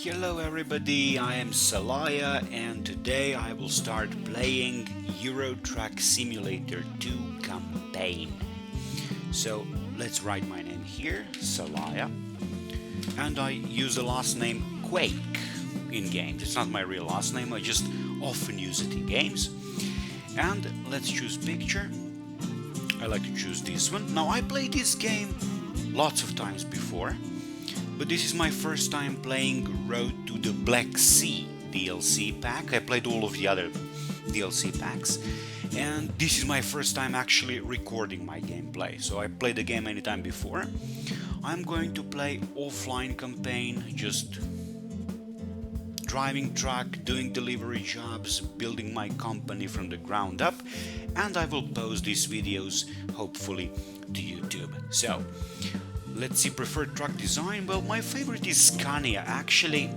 Hello everybody, I am Salaya and today I will start playing Euro Truck Simulator 2 campaign. So let's write my name here, Salaya, and I use the last name Quake in games. It's not my real last name, I just often use it in games. And let's choose picture. I like to choose this one. Now I played this game lots of times before, but this is my first time playing Road to the Black Sea DLC pack. I played all of the other DLC packs, and this is my first time actually recording my gameplay. So I played the game anytime before. I'm going to play offline campaign, just driving truck, doing delivery jobs, building my company from the ground up, and I will post these videos hopefully to YouTube. So let's see, preferred truck design. Well, my favorite is Scania. Actually,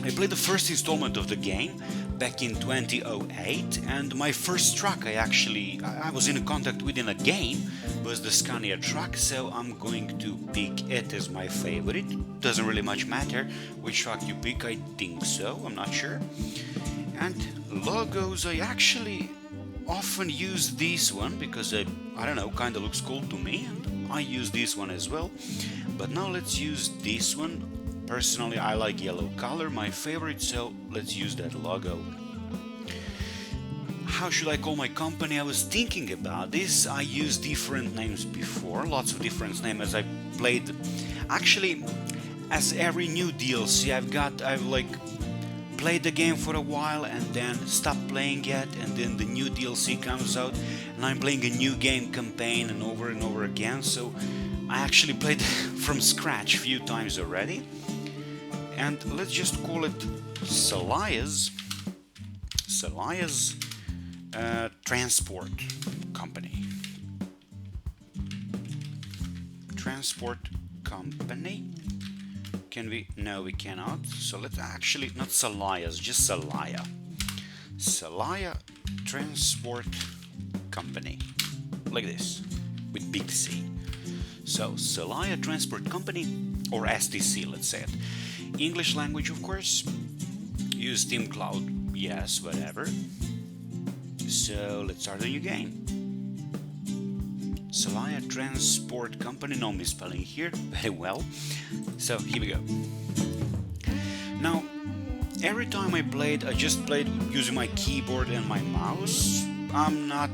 I played the first installment of the game back in 2008, and my first truck I was in contact with in a game was the Scania truck, so I'm going to pick it as my favorite. Doesn't really much matter which truck you pick, I think so, I'm not sure. And logos, I actually often use this one because I don't know, kinda looks cool to me, and I use this one as well. But now let's use this one. Personally, I like yellow color, my favorite, so let's use that logo. How should I call my company? I was thinking about this. I used different names before, lots of different names as I played. Actually, as every new DLC I've like played the game for a while and then stopped playing it, and then the new DLC comes out and I'm playing a new game campaign and over again. So I actually played from scratch a few times already. And let's just call it Salaya's transport company. Transport company. Can we? No, we cannot. So let's actually, not Salaya's, just Salaya. Salaya Transport Company. Like this, with big C. So Salaya Transport Company, or STC, let's say it. English language, of course. Use Team Cloud, yes, whatever. So let's start a new game. Salaya Transport Company, no misspelling here, very well. So here we go. Now, every time I just played using my keyboard and my mouse. I'm not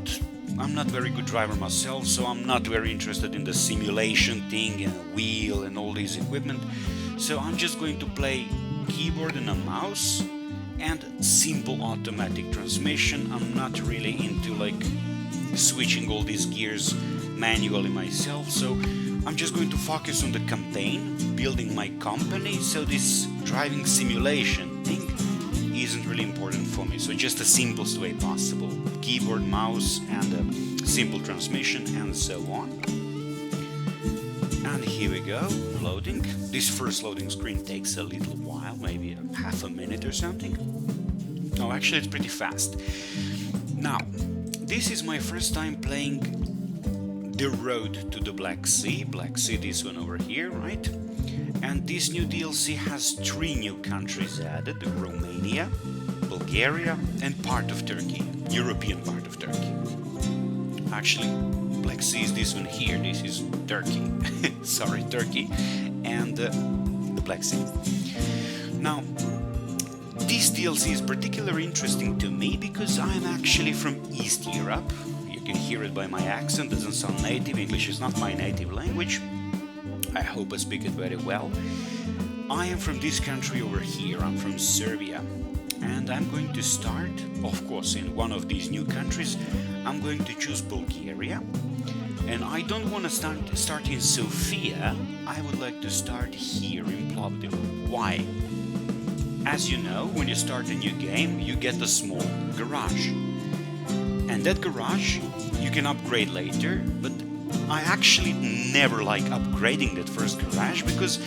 very good driver myself, so I'm not very interested in the simulation thing and wheel and all this equipment. So I'm just going to play keyboard and a mouse and simple automatic transmission. I'm not really into like switching all these gears manually myself, so I'm just going to focus on the campaign, building my company, so this driving simulation thing isn't really important for me. So just the simplest way possible. Keyboard, mouse, and a simple transmission, and so on. And here we go, loading. This first loading screen takes a little while, maybe half a minute or something. Oh, actually it's pretty fast. Now, this is my first time playing the Road to the Black Sea. Black Sea, this one over here, right? And this new DLC has 3 new countries added: Romania, Bulgaria, and part of Turkey, European part of Turkey. Actually, Black Sea is this one here, this is Turkey. Sorry, Turkey, and the Black Sea. Now, this DLC is particularly interesting to me because I'm actually from East Europe. You can hear it by my accent, doesn't sound native. English is not my native language. I hope I speak it very well. I am from this country over here, I'm from Serbia. And I'm going to start, of course, in one of these new countries. I'm going to choose Bulgaria. And I don't want to start in Sofia. I would like to start here in Plovdiv. Why? As you know, when you start a new game, you get a small garage. And that garage you can upgrade later, but I actually never like upgrading that first garage because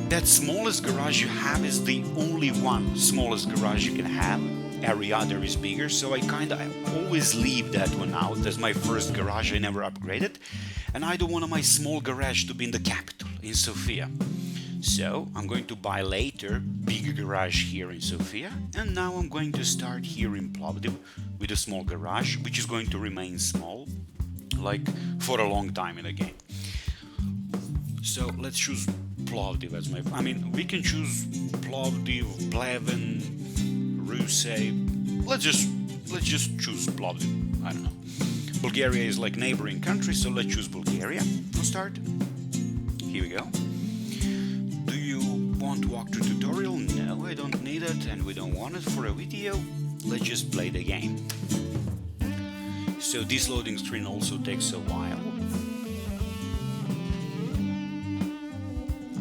that smallest garage you have is the only one smallest garage you can have. Every other is bigger, so I always leave that one out as my first garage. I never upgraded, and I don't want my small garage to be in the capital, in Sofia. So I'm going to buy later big garage here in Sofia, and now I'm going to start here in Plovdiv with a small garage, which is going to remain small, like for a long time in the game. So let's choose Plovdiv as my. I mean, we can choose Plovdiv, Pleven, Ruse. Let's just choose Plovdiv. I don't know. Bulgaria is like neighboring country, so let's choose Bulgaria to start. Here we go. Do you want walkthrough tutorial? No, I don't need it, and we don't want it for a video. Let's just play the game. So this loading screen also takes a while.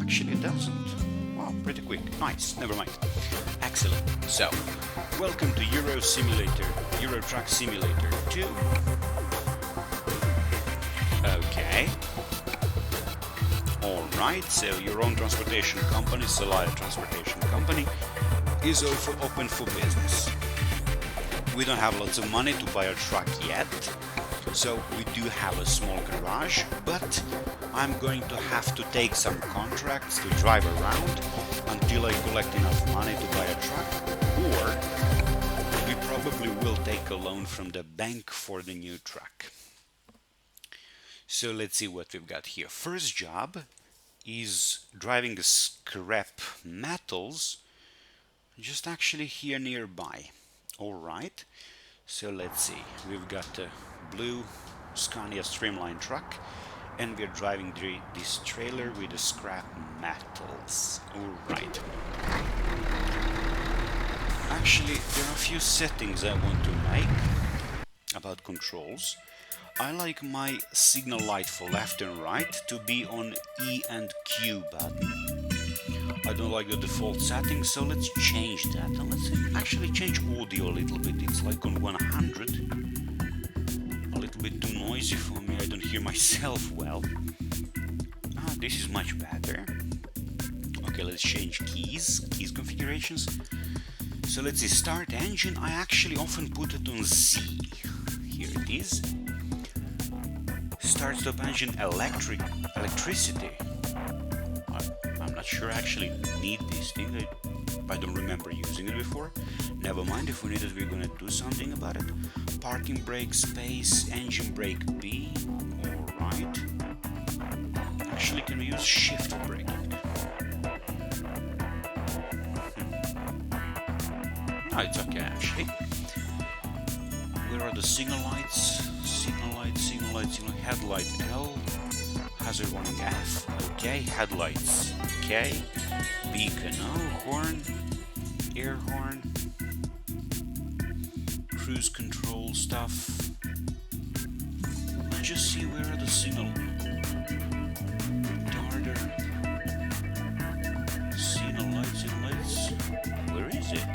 Actually, it doesn't. Wow, pretty quick. Nice. Never mind. Excellent. So, welcome to Euro Truck Simulator 2. Okay. Alright, so your own transportation company, Salaya Transportation Company, is also open for business. We don't have lots of money to buy a truck yet, so we do have a small garage, but I'm going to have to take some contracts to drive around until I collect enough money to buy a truck, or we probably will take a loan from the bank for the new truck. So let's see what we've got here. First job is driving a scrap metals, just actually here nearby. Alright, so let's see. We've got a blue Scania Streamline truck, and we're driving this trailer with the scrap metals. Alright. Actually, there are a few settings I want to make about controls. I like my signal light for left and right to be on E and Q button. I don't like the default settings, so let's change that. And let's actually change audio a little bit. It's like on 100. A little bit too noisy for me. I don't hear myself well. Ah, this is much better. Okay, let's change keys configurations. So let's see, start engine. I actually often put it on Z. Here it is. Start stop engine electricity. I'm not sure I actually need this thing. I don't remember using it before. Never mind, if we need it, we're gonna do something about it. Parking brake space, engine brake B. Alright. Actually, can we use shift for braking? No, it's okay actually. Where are the signal lights? Signal light, headlight L, hazard warning F, okay, headlights K, beacon O, horn, air horn, cruise control stuff. Let's just see where are the signal. Darter, signal lights, where is it?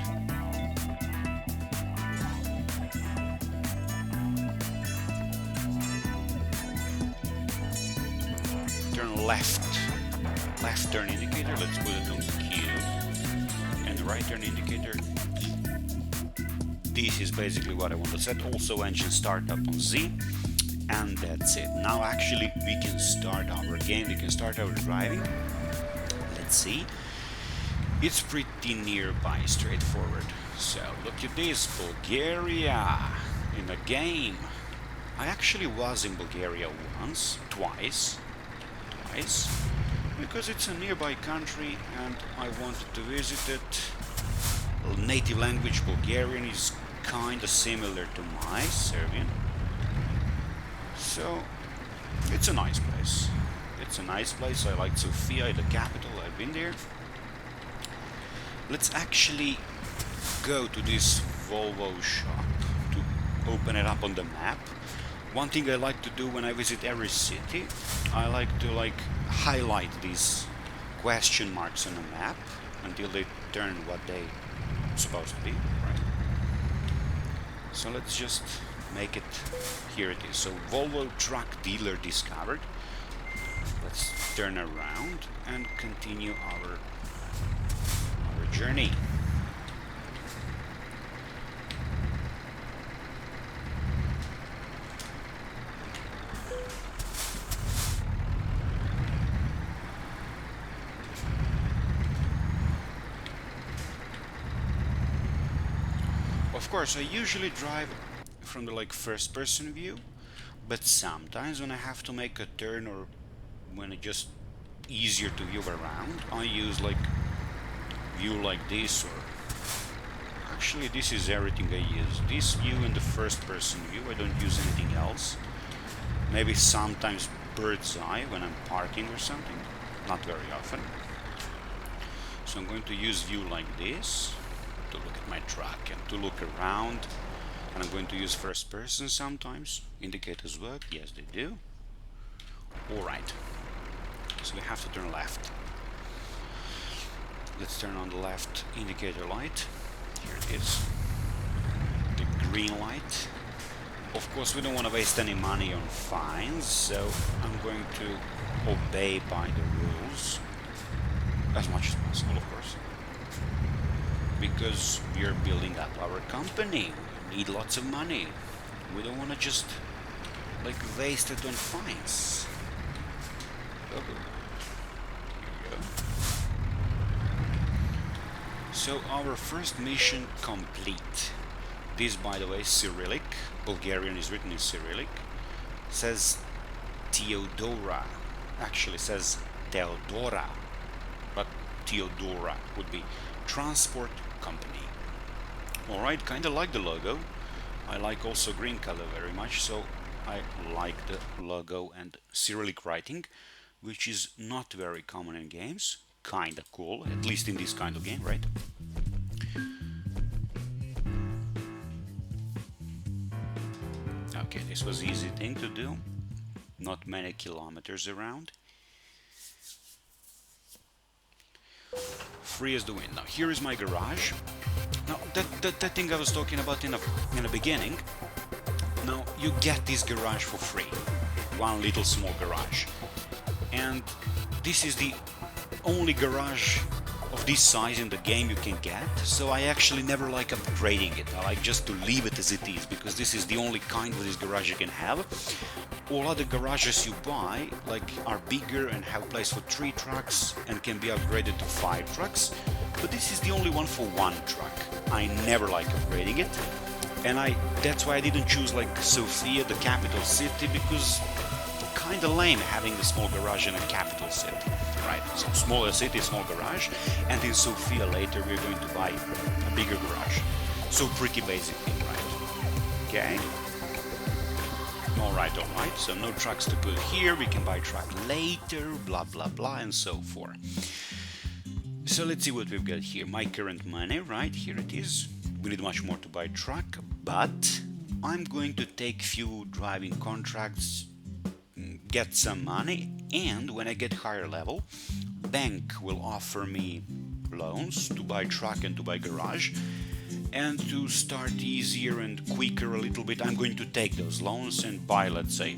Left turn indicator, let's put it on Q, and right turn indicator E. This is basically what I want to set. Also engine startup on Z, and that's it. Now actually we can start our game, we can start our driving. Let's see. It's pretty nearby, straightforward. So look at this, Bulgaria in a game. I actually was in Bulgaria twice, because it's a nearby country and I wanted to visit it. Native language Bulgarian is kinda similar to my Serbian, so it's a nice place. I like Sofia, the capital. I've been there. Let's actually go to this Volvo shop to open it up on the map. One thing I like to do when I visit every city, I like to highlight these question marks on the map until they turn what they're supposed to be, right? So let's just make it, here it is. So Volvo truck dealer discovered. Let's turn around and continue our journey. of course, I usually drive from the like first person view, but sometimes when I have to make a turn or when it's just easier to view around, I use like view like this, or actually this is everything I use. This view and the first person view, I don't use anything else. Maybe sometimes bird's eye when I'm parking or something, not very often. So I'm going to use view like this to look at my truck and to look around, and I'm going to use first person sometimes. Indicators work, yes they do. Alright, so we have to turn left. Let's turn on the left indicator light. Here it is, the green light. Of course we don't want to waste any money on fines, so I'm going to obey by the rules as much as possible, of course, because we are building up our company. We need lots of money. We don't want to just like waste it on fines. Oh, here we go. So our first mission complete. This, by the way, is Cyrillic. Bulgarian is written in Cyrillic. Says Theodora. Actually says Theodora, but Theodora would be transport company. Alright, kinda like the logo. I like also green color very much, so I like the logo and Cyrillic writing, which is not very common in games. Kinda cool, at least in this kind of game, right? Okay, this was easy thing to do. Not many kilometers around. Free as the wind. Now here is my garage. Now that thing I was talking about in the beginning. Now you get this garage for free. One little small garage. And this is the only garage of this size in the game you can get, so I actually never like upgrading it. I like just to leave it as it is, because this is the only kind of this garage you can have. All other garages you buy like are bigger and have place for 3 trucks and can be upgraded to 5 trucks, but this is the only one for 1 truck. I never like upgrading it, and that's why I didn't choose like Sofia, the capital city, because kinda lame having a small garage in a capital city, right? So smaller city, small garage, and in Sofia later we're going to buy a bigger garage. So pretty basic thing, right? Okay. Alright, so no trucks to put here, we can buy truck later, blah blah blah, and so forth. So let's see what we've got here. My current money, right, here it is. We need much more to buy truck, but I'm going to take few driving contracts, get some money, and when I get higher level, bank will offer me loans to buy truck and to buy garage. And to start easier and quicker a little bit, I'm going to take those loans and buy, let's say,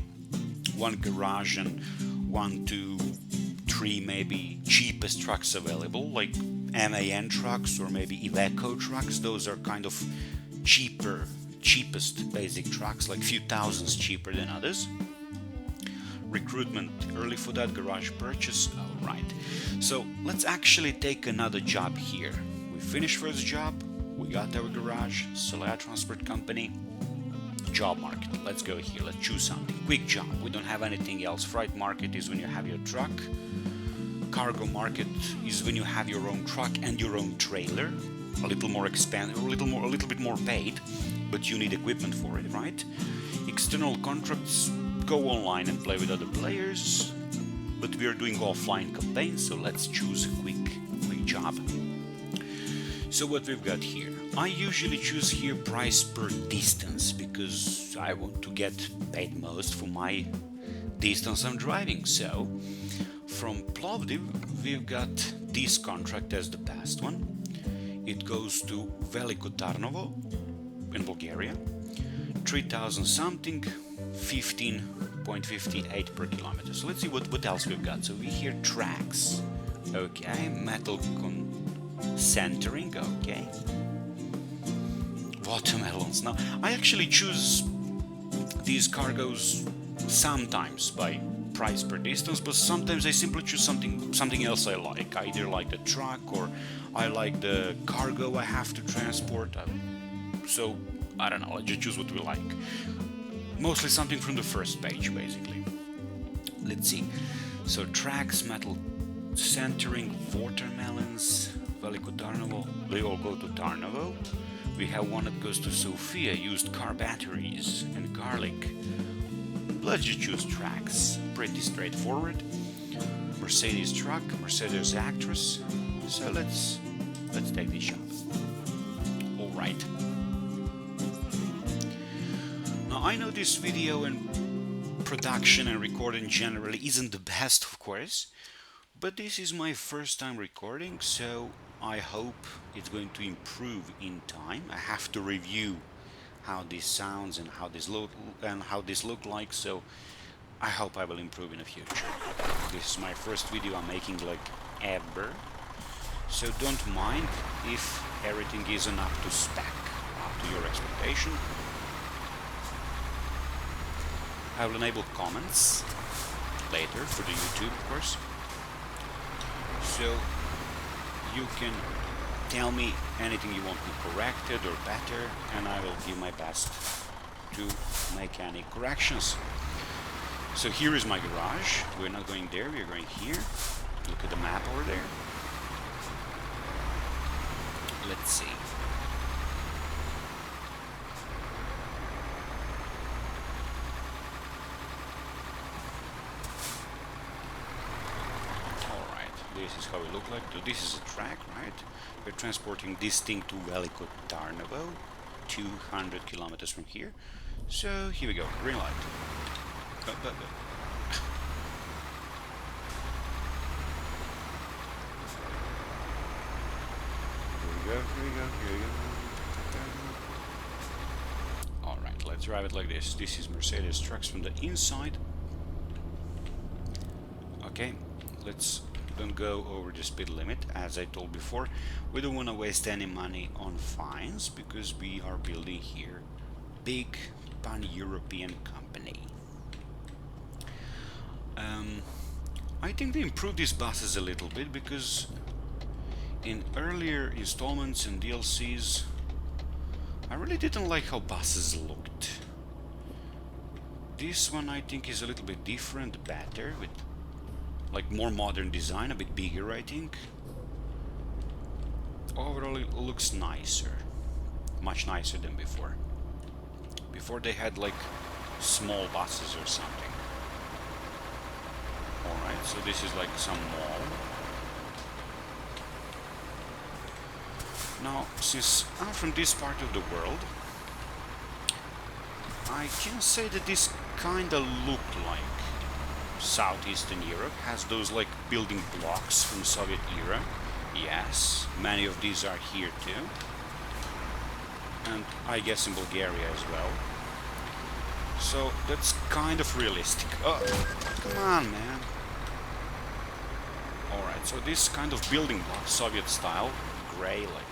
1 garage and 1, 2, 3 maybe cheapest trucks available, like MAN trucks or maybe Iveco trucks. Those are kind of cheapest basic trucks, like few thousands cheaper than others. Recruitment early for that, garage purchase. Alright, so let's actually take another job here. We finished first job, we got our garage, Salaya Transport Company. Job market, let's go here, let's choose something. Quick job, we don't have anything else. Freight market is when you have your truck. Cargo market is when you have your own truck and your own trailer. A little more expensive, a little bit more paid, but you need equipment for it, right? External contracts, go online and play with other players, but we are doing offline campaigns, so let's choose a quick job. So what we've got here, I usually choose here price per distance, because I want to get paid most for my distance I'm driving. So from Plovdiv we've got this contract as the past one. It goes to Veliko Tarnovo in Bulgaria, 3000 something, 15.58 per kilometer. So let's see what else we've got. So we hear tracks, okay, metal centering, okay, watermelons. Now I actually choose these cargoes sometimes by price per distance, but sometimes I simply choose something else I like. I either like the truck or I like the cargo I have to transport. So I don't know, let's just choose what we like. Mostly something from the first page, basically. Let's see. So tracks, metal centering, watermelons, Veliko Tarnovo. They all go to Tarnovo. We have one that goes to Sofia, used car batteries, and garlic. Let's just choose tracks. Pretty straightforward. Mercedes truck, Mercedes actress. So let's take this shot. All right. Now I know this video and production and recording generally isn't the best, of course, but this is my first time recording, so I hope it's going to improve in time. I have to review how this sounds and how this look like, so I hope I will improve in the future. This is my first video I'm making like ever, so don't mind if everything isn't up to spec, up to your expectation. I will enable comments later for the YouTube, of course, so you can tell me anything you want me corrected or better, and I will give my best to make any corrections. So here is my garage. We're not going there, we're going here. Look at the map over there. Let's see. Alright, this is how it looks like. So this is a track, right? We're transporting this thing to Veliko Tarnovo, 200 kilometers from here. So here we go, green light. Go. Here we go. Alright, let's drive it like this. This is Mercedes trucks from the inside. Okay, let's don't go over the speed limit. As I told before, we don't want to waste any money on fines because we are building here big pan-European company. I think they improved these buses a little bit because in earlier installments and DLCs I really didn't like how buses looked. This one I think is a little bit different, better, with like more modern design, a bit bigger I think. Overall it looks nicer, much nicer than before. Before they had like small buses or something. Alright, so this is like some mall. Now, since I'm from this part of the world, I can say that this kinda look like Southeastern Europe, has those like building blocks from Soviet era. Yes, many of these are here too. And I guess in Bulgaria as well. So that's kind of realistic. Oh, come on, man. Alright, so this kind of building block, Soviet style, grey, like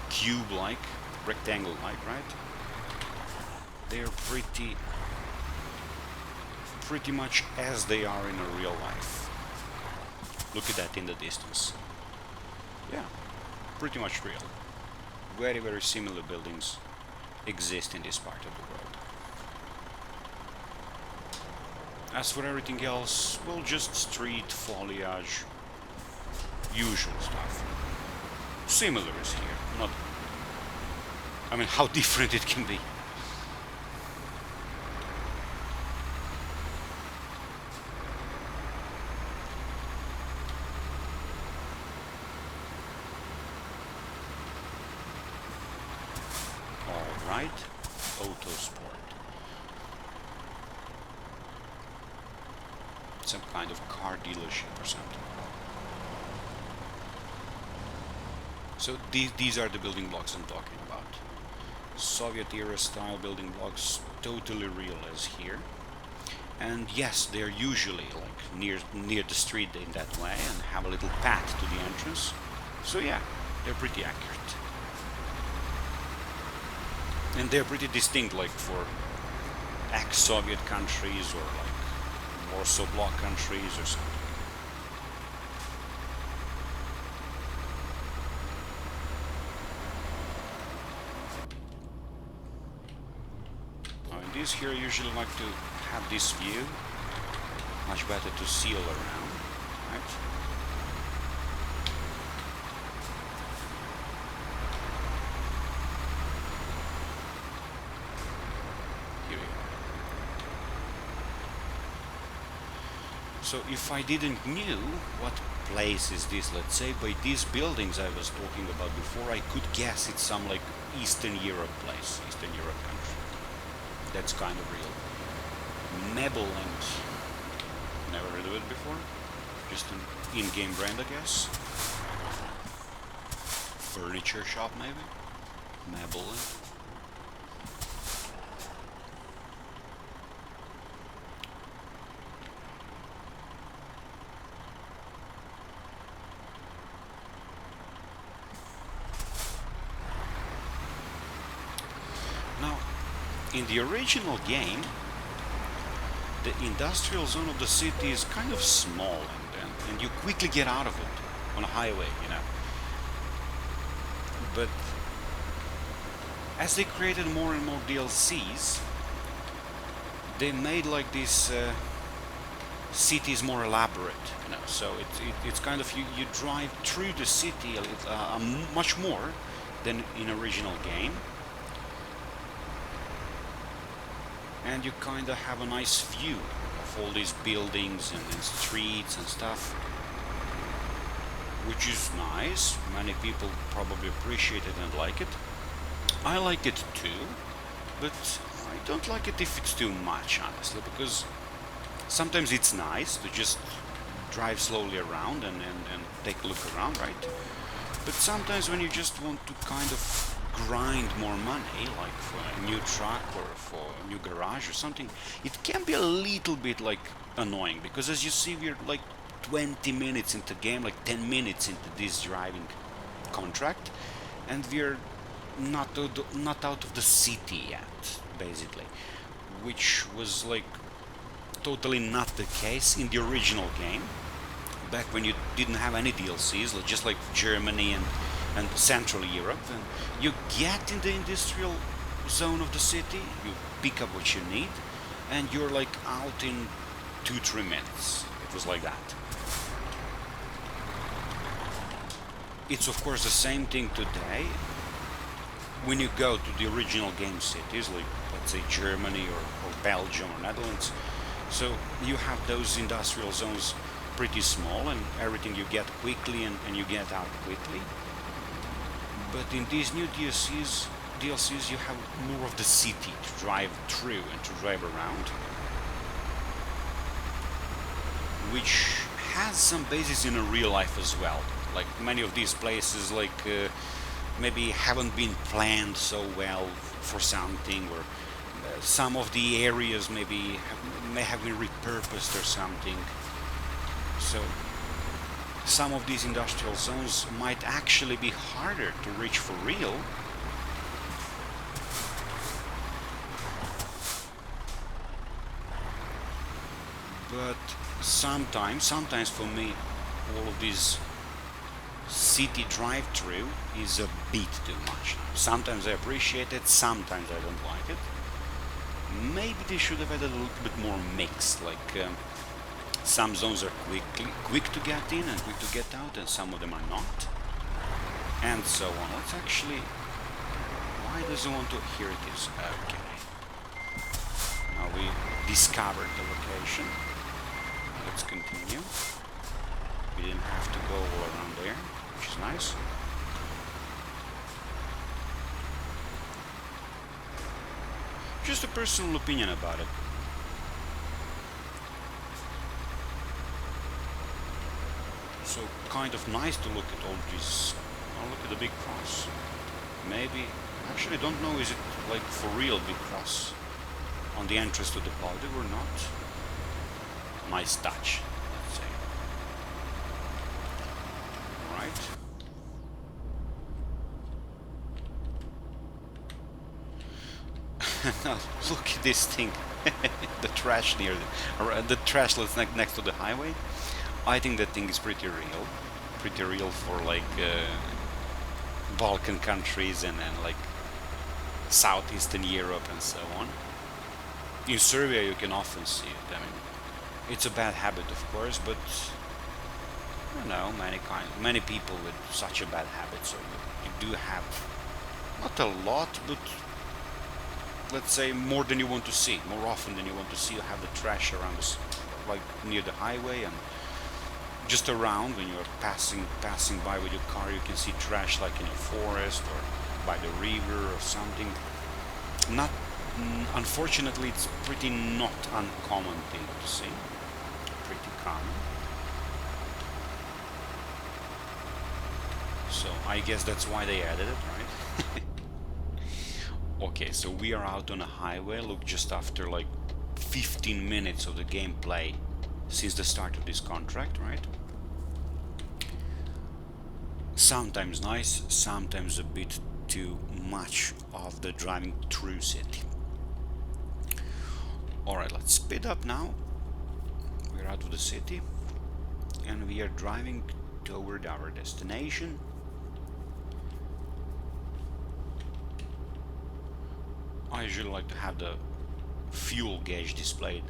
cube-like, rectangle-like, right? They're pretty much as they are in a real life. Look at that in the distance. Yeah, pretty much real. Very, very similar buildings exist in this part of the world. As for everything else, well, just street, foliage, usual stuff. Similar is here, not... I mean, how different it can be. Alright, Autosport. Some kind of car dealership or something. So these are the building blocks I'm talking about. Soviet era style building blocks, totally real as here. And yes, they're usually like near the street in that way and have a little path to the entrance. So yeah, they're pretty accurate. And they're pretty distinct, like for ex-Soviet countries or like Warsaw Bloc countries or something. cities. Here I usually like to have this view. Much better to see all around, right? Here we go. So if I didn't knew what place is this, let's say by these buildings I was talking about before, I could guess it's some like Eastern Europe place, Eastern Europe country. That's kind of real. Maryland. Never heard of it before. Just an in-game brand, I guess. Furniture shop, maybe. Maryland. Now, in the original game, the industrial zone of the city is kind of small, and you quickly get out of it on a highway, you know. But as they created more and more DLCs, they made like these cities more elaborate, you know. So it's kind of you drive through the city much more than in original game. And you kind of have a nice view of all these buildings and streets and stuff, which is nice. Many people probably appreciate it and like it. I like it too, but I don't like it if it's too much, honestly, because sometimes it's nice to just drive slowly around and take a look around, right? But sometimes when you just want to kind of grind more money, like for a new truck or for a new garage or something, it can be a little bit like annoying, because as you see, we're like 20 minutes into the game, like 10 minutes into this driving contract, and we're not out of the city yet, basically, which was like totally not the case in the original game, back when you didn't have any DLCs, like just like Germany and Central Europe, and you get in the industrial zone of the city, you pick up what you need, and you're like out in 2-3 minutes. It was like that. It's of course the same thing today when you go to the original game cities, like let's say Germany or Belgium or Netherlands. So you have those industrial zones pretty small, and everything you get quickly and you get out quickly. But in these new DLCs you have more of the city to drive through and to drive around, which has some basis in a real life as well. Like many of these places, like maybe haven't been planned so well for something, or some of the areas may have been repurposed or something. So some of these industrial zones might actually be harder to reach for real. But sometimes for me, all of these city drive-through is a bit too much. Sometimes I appreciate it, sometimes I don't like it. Maybe they should have had a little bit more mix, like some zones are quick to get in and quick to get out, and some of them are not, and so on. Let's actually... Why does it want to... Here it is. Okay. Now we discovered the location. Let's continue. We didn't have to go all around there, which is nice. Just a personal opinion about it. So kind of nice to look at all these. Oh, look at the big cross. Maybe, actually don't know, is it like for real big cross on the entrance to the party or not? Nice touch, let's say. Alright. Now look at this thing. The trash near the trash that's next to the highway. I think that thing is pretty real for like Balkan countries and like Southeastern Europe and so on. In Serbia you can often see it. I mean, it's a bad habit, of course, but you know, many people with such a bad habit. So you do have not a lot, but let's say more than you want to see, more often than you want to see. You have the trash around us, like near the highway and just around when you're passing by with your car. You can see trash like in a forest or by the river or something. Not unfortunately, it's pretty not uncommon thing to see. Pretty common. So I guess that's why they added it, right? Okay, so we are out on a highway. Look, just after like 15 minutes of the gameplay since the start of this contract, right? Sometimes nice, sometimes a bit too much of the driving through city. Alright, let's speed up now. We're out of the city and we are driving toward our destination. I usually like to have the fuel gauge displayed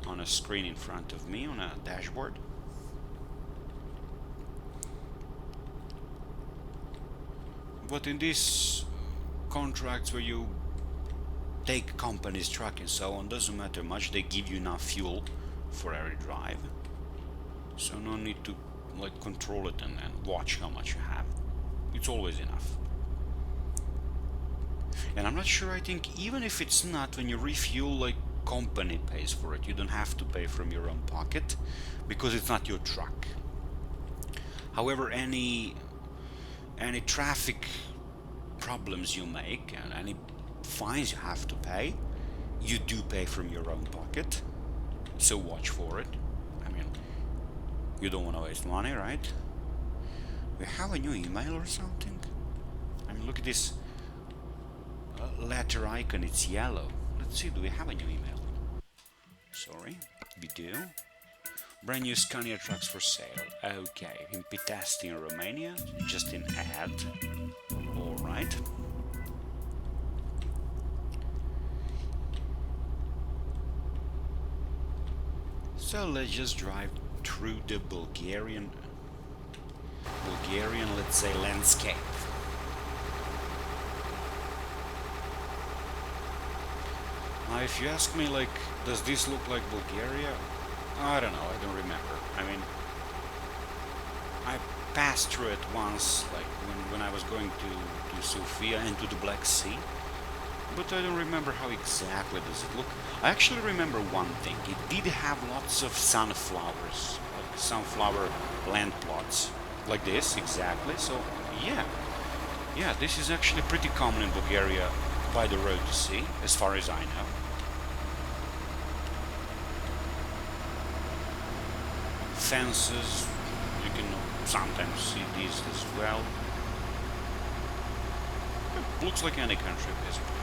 on a screen in front of me on a dashboard. But in these contracts where you take company's truck and so on, doesn't matter much, they give you enough fuel for every drive. So no need to like control it and watch how much you have. It's always enough. And I'm not sure, I think even if it's not, when you refuel, like company pays for it. You don't have to pay from your own pocket because it's not your truck. However, any traffic problems you make and any fines you have to pay, you do pay from your own pocket. So watch for it. I mean, you don't want to waste money, right? We have a new email or something? I mean, look at this letter icon, it's yellow. Let's see, do we have a new email? Sorry, we do. Brand new Scania trucks for sale. Okay, in Pitasti in Romania, just in ad. Alright. So let's just drive through the Bulgarian, let's say, landscape. Now, if you ask me, like, does this look like Bulgaria? I don't know, I don't remember. I mean, I passed through it once, like, when I was going to Sofia and to the Black Sea, but I don't remember how exactly does it look. I actually remember one thing. It did have lots of sunflowers, like sunflower land plots, like this, exactly. So, yeah, this is actually pretty common in Bulgaria by the road to see, as far as I know. Fences, you can sometimes see these as well. It looks like any country, basically.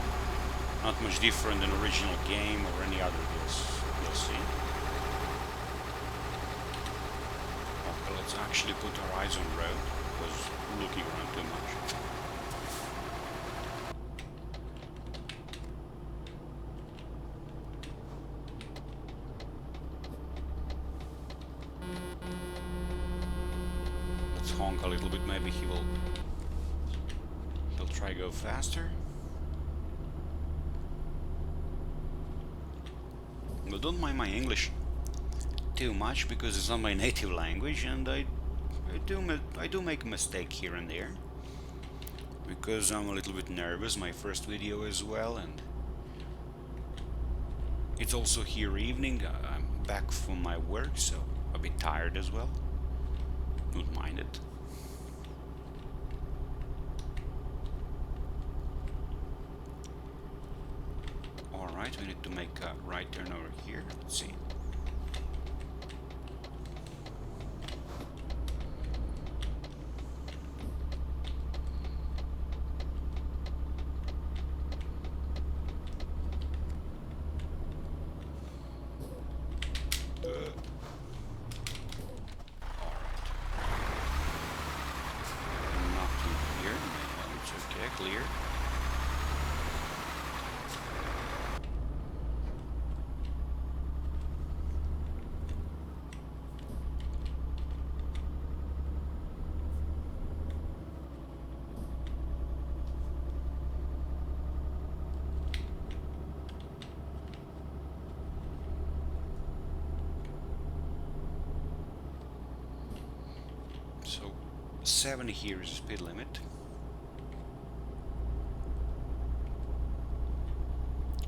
Not much different than original game or any other you'll see. Okay, let's actually put our eyes on the road, because we're looking around too much. Honk a little bit, maybe he'll try go faster. But don't mind my English too much because it's not my native language, and I do make a mistake here and there because I'm a little bit nervous. My first video as well, and it's also here evening. I'm back from my work, so a bit tired as well. Don't mind it. Alright, we need to make a right turn over here. Let's see. 70 here is the speed limit.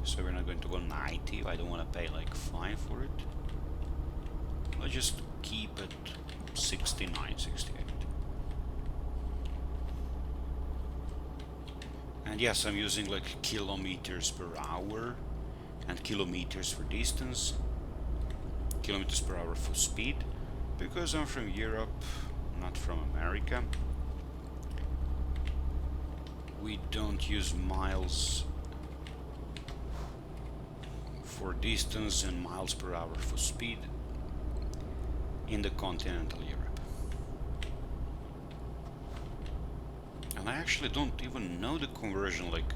So we're not going to go 90. I don't want to pay like fine for it. I'll just keep it 69, 68. And yes, I'm using like kilometers per hour and kilometers for distance, kilometers per hour for speed, because I'm from Europe, not from America. We don't use miles for distance and miles per hour for speed in the continental Europe. And I actually don't even know the conversion, like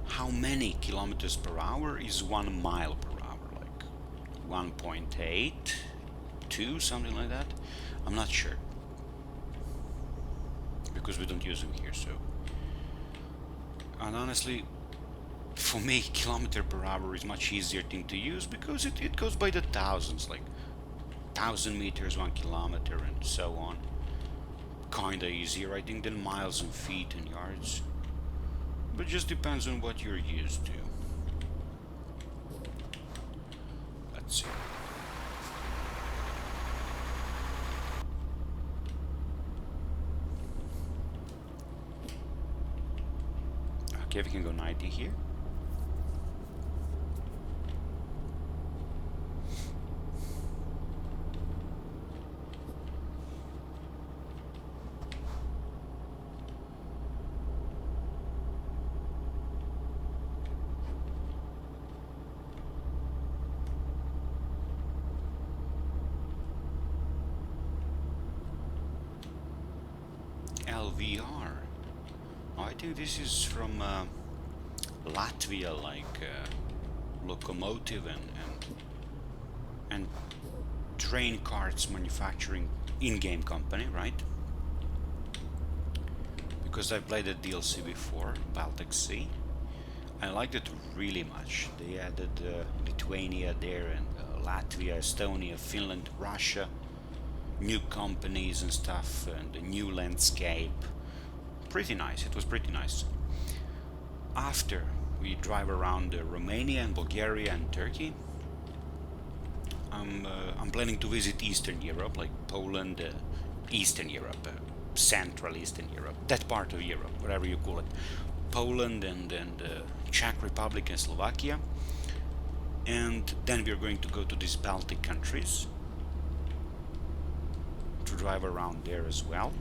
how many kilometers per hour is 1 mile per hour, like 1.8, 2, something like that. I'm not sure, because we don't use them here. So, and honestly, for me, kilometer per hour is much easier thing to use, because it goes by the thousands, like 1,000 meters, 1 kilometer, and so on. Kinda easier, I think, than miles and feet and yards. But it just depends on what you're used to. Let's see. Okay, we can go 90 here. LVR. I think this is from Latvia, like locomotive and train carts manufacturing in-game company, right? Because I played the DLC before, Baltic Sea. I liked it really much. They added Lithuania there, and Latvia, Estonia, Finland, Russia, new companies and stuff, and a new landscape. Pretty nice. It was pretty nice. After we drive around Romania and Bulgaria and Turkey, I'm planning to visit Eastern Europe, like Poland, Eastern Europe, Central Eastern Europe, that part of Europe, whatever you call it, Poland and Czech Republic and Slovakia, and then we're going to go to these Baltic countries to drive around there as well.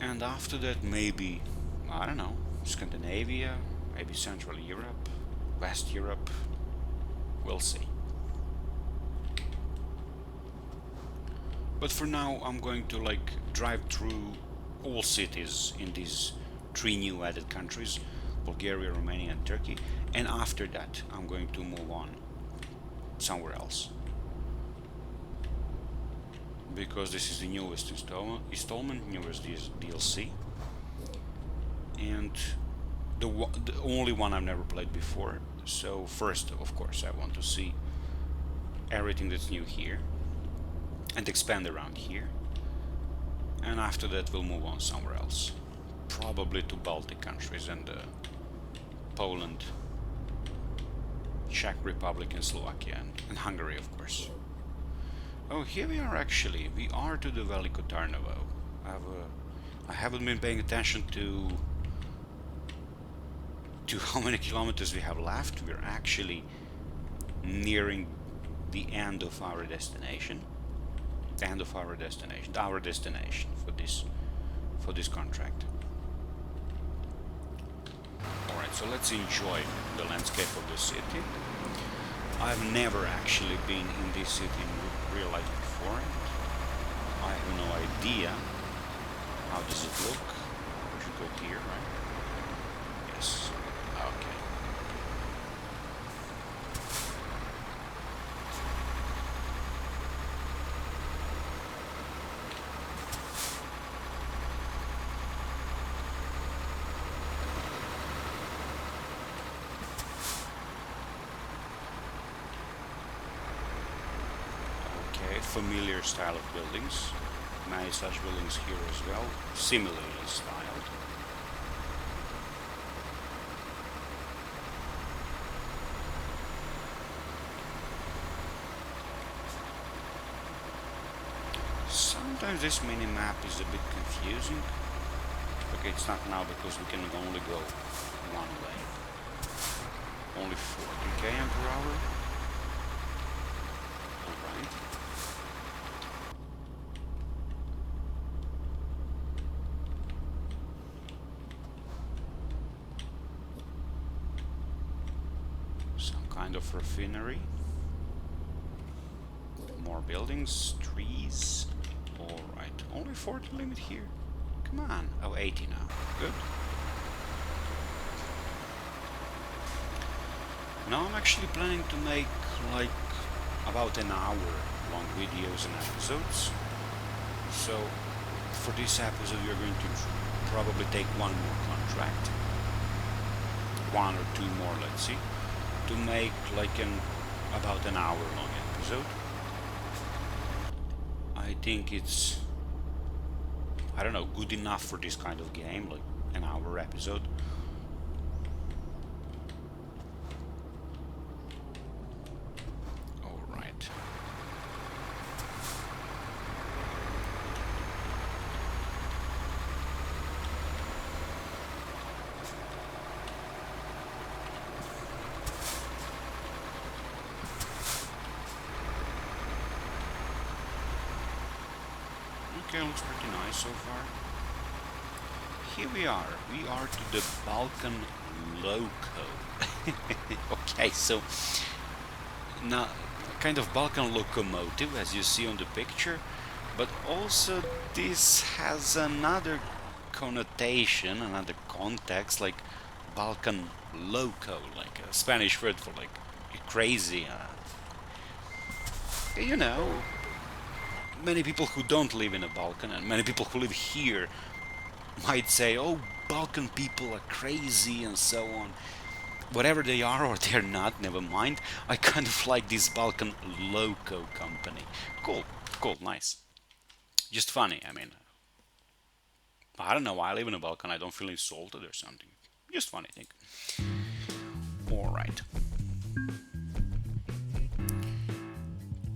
And after that, maybe, I don't know, Scandinavia, maybe Central Europe, West Europe, we'll see. But for now, I'm going to like drive through all cities in these 3 new added countries, Bulgaria, Romania and Turkey, and after that I'm going to move on somewhere else, because this is the newest installment, newest DLC, and the only one I've never played before. So first, of course, I want to see everything that's new here and expand around here, and after that we'll move on somewhere else, probably to Baltic countries and Poland, Czech Republic and Slovakia and Hungary, of course. Oh, here we are actually. We are to the Veliko Tarnovo. I haven't been paying attention to how many kilometers we have left. We're actually nearing the end of our destination. Our destination for this contract. Alright, so let's enjoy the landscape of the city. I've never actually been in this city in real life before. I have no idea how does it look. We should go here, right? Yes. Okay. Familiar style of buildings, many such buildings here as well, similarly styled. Sometimes this mini-map is a bit confusing. Okay, it's not now because we can only go one way. Only 40 km per hour. Alright. Some kind of refinery. More buildings, trees. Alright, only 40 limit here. Come on. Oh, 80 now. Good. Now I'm actually planning to make like about an hour long videos and episodes. So for this episode we're going to probably take one more contract. One or two more, let's see. To make like about an hour long episode. I think it's, I don't know, good enough for this kind of game, like an hour episode. Alright. Okay, looks pretty nice so far. Here we are to the Balkan Loco. Okay, so now kind of Balkan locomotive as you see on the picture, but also this has another connotation, another context, like Balkan Loco, like a Spanish word for like crazy, you know. Many people who don't live in the Balkan and many people who live here might say, oh, Balkan people are crazy and so on. Whatever they are or they're not, never mind. I kind of like this Balkan Loco company. Cool, cool, nice. Just funny, I mean. I don't know why I live in the Balkan, I don't feel insulted or something. Just funny thing. Alright.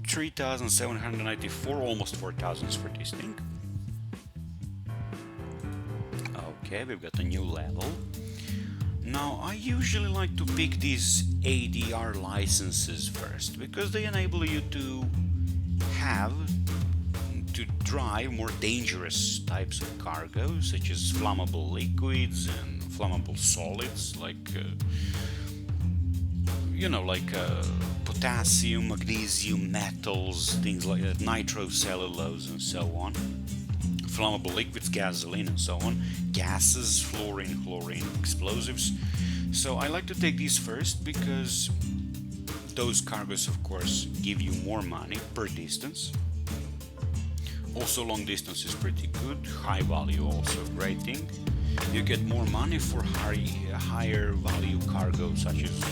3,794, almost 4,000 for this thing. Okay, we've got a new level. Now, I usually like to pick these ADR licenses first, because they enable you to drive more dangerous types of cargo, such as flammable liquids and flammable solids, like potassium, magnesium, metals, things like that, nitrocellulose and so on, flammable liquids, gasoline and so on, gases, fluorine, chlorine, explosives. So I like to take these first because those cargoes of course give you more money per distance. Also long distance is pretty good, high value also a great thing. You get more money for higher value cargo such as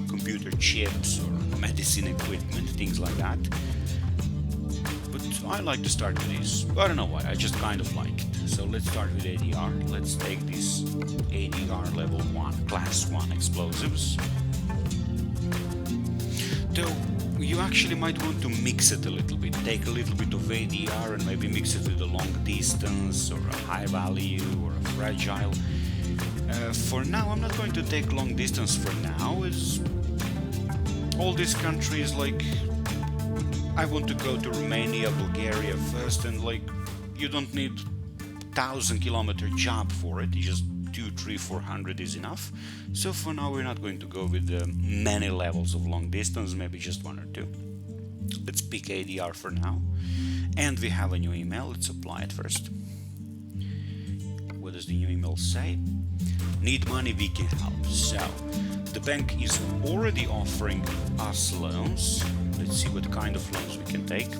computer chips or medicine equipment, things like that. But I like to start with this. I don't know why, I just kind of like it. So let's start with ADR. Let's take this ADR level 1, class 1 explosives. Though you actually might want to mix it a little bit. Take a little bit of ADR and maybe mix it with a long distance or a high value or a fragile. For now, I'm not going to take long distance for now, as all these countries, like, I want to go to Romania, Bulgaria first, and like, you don't need 1,000-kilometer job for it, just 200, 300, 400 is enough. So for now we're not going to go with many levels of long distance, maybe just 1 or 2. Let's pick ADR for now. And we have a new email, let's apply it first. What does the new email say? Need money, we can help. So, the bank is already offering us loans. Let's see what kind of loans we can take.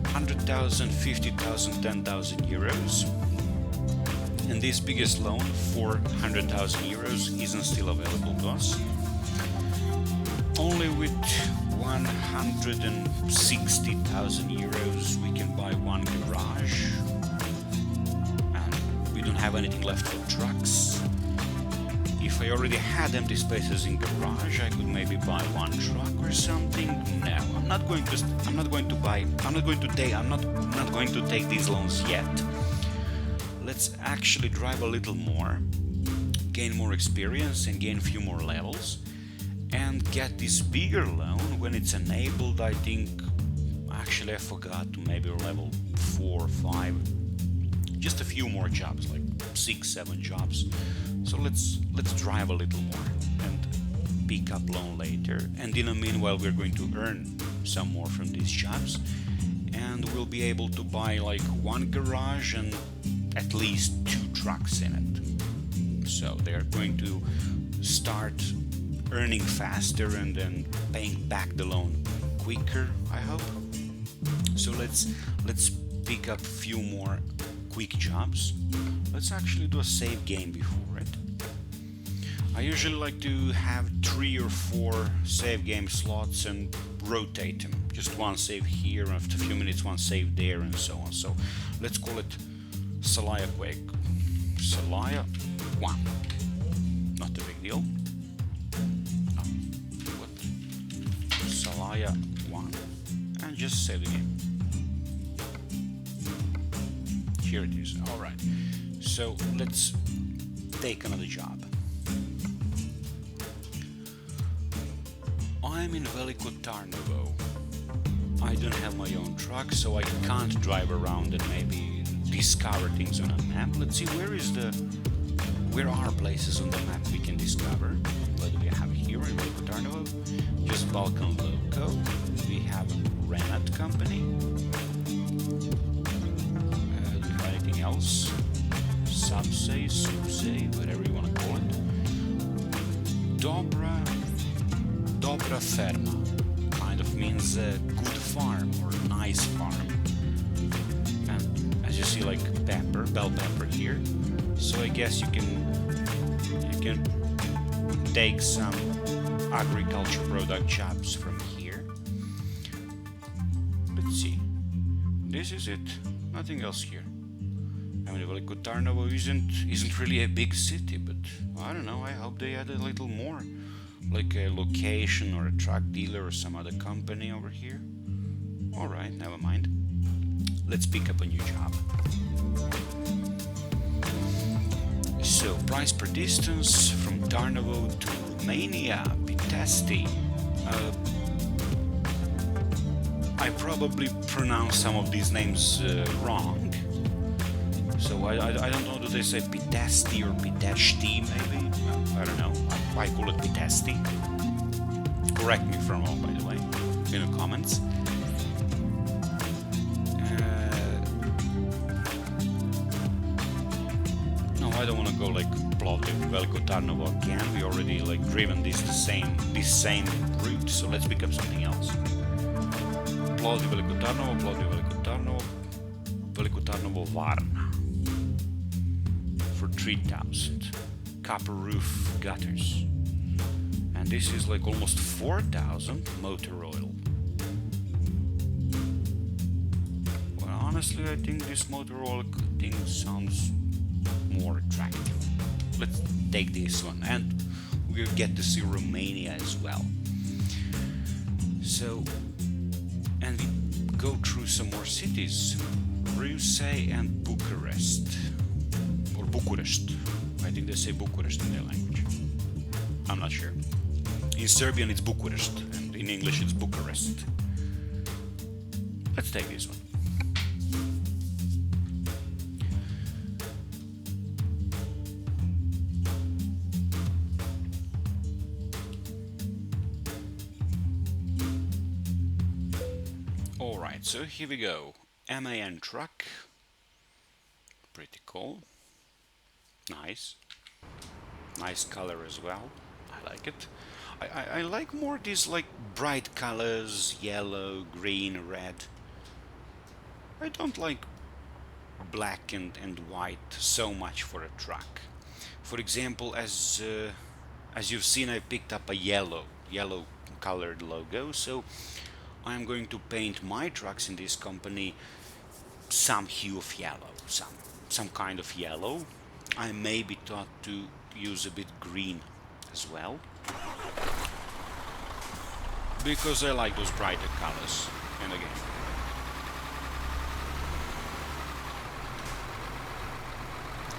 100,000, 50,000, 10,000 euros. And this biggest loan for 100,000 euros isn't still available to us. Only with 160,000 euros we can buy one garage, and we don't have anything left for trucks. If I already had empty spaces in garage, I could maybe buy one truck or something. No, I'm not going to take these loans yet. Let's actually drive a little more, gain more experience and gain a few more levels, and get this bigger loan when it's enabled. I think actually I forgot to maybe level 4 or 5, just a few more jobs, like 6-7 jobs. So let's drive a little more and pick up loan later, and in the meanwhile we're going to earn some more from these jobs, and we'll be able to buy like one garage and at least 2 trucks in it. So they're going to start earning faster and then paying back the loan quicker, I hope. So let's pick up a few more quick jobs. Let's actually do a save game before it. I usually like to have 3 or 4 save game slots and rotate them. Just one save here, and after a few minutes one save there, and so on. So let's call it Salaya Quake. Salaya 1. Not a big deal. Oh, what? Salaya 1. And just save the game. Here it is. Alright. So let's take another job. I'm in Veliko Tarnovo. I don't have my own truck, so I can't drive around and maybe discover things on a map. Let's see, where are places on the map we can discover? What do we have here in Veliko Tarnovo? Just Balkan Loco. We have Renat Company. Do we have anything else? Subsay, whatever you want to call it. Dobra Ferma. Kind of means a good farm or nice farm. And as you see, like bell pepper here. So I guess you can take some agriculture product jobs from here. Let's see. This is it. Nothing else here. I mean, Veliko Tarnovo isn't really a big city, but I don't know. I hope they add a little more, like a location or a truck dealer or some other company over here. All right, never mind. Let's pick up a new job. So, price per distance from Tarnovo to Romania, Pitesti. I probably pronounce some of these names wrong. So I don't know, do they say Pitesti or Pitesti maybe? I don't know. I call it Pitesti. Correct me if I'm wrong, by the way, in the comments. No, I don't want to go like Plovdiv, Veliko Tarnovo again. We already like driven this same route, so let's pick up something else. Plovdiv, Veliko Tarnovo, Veliko Tarnovo, Varna. For 3,000. Copper roof gutters. And this is like almost 4,000 motor oil. Well, honestly, I think this motor oil thing sounds more attractive. Let's take this one, and we'll get to see Romania as well. So, and we go through some more cities. Ruse and Bucharest. Or Bucharest. I think they say Bucharest in their language. I'm not sure. In Serbian it's Bucharest, and in English it's Bucharest. Let's take this one. Alright, so here we go. MAN truck. Pretty cool. Nice. Nice color as well. I like it. I like more these like bright colors, yellow, green, red. I don't like black and white so much for a truck. For example, as you've seen, I picked up a yellow colored logo, so I'm going to paint my trucks in this company some hue of yellow, some kind of yellow. I may be thought to use a bit green as well, because I like those brighter colors. And again,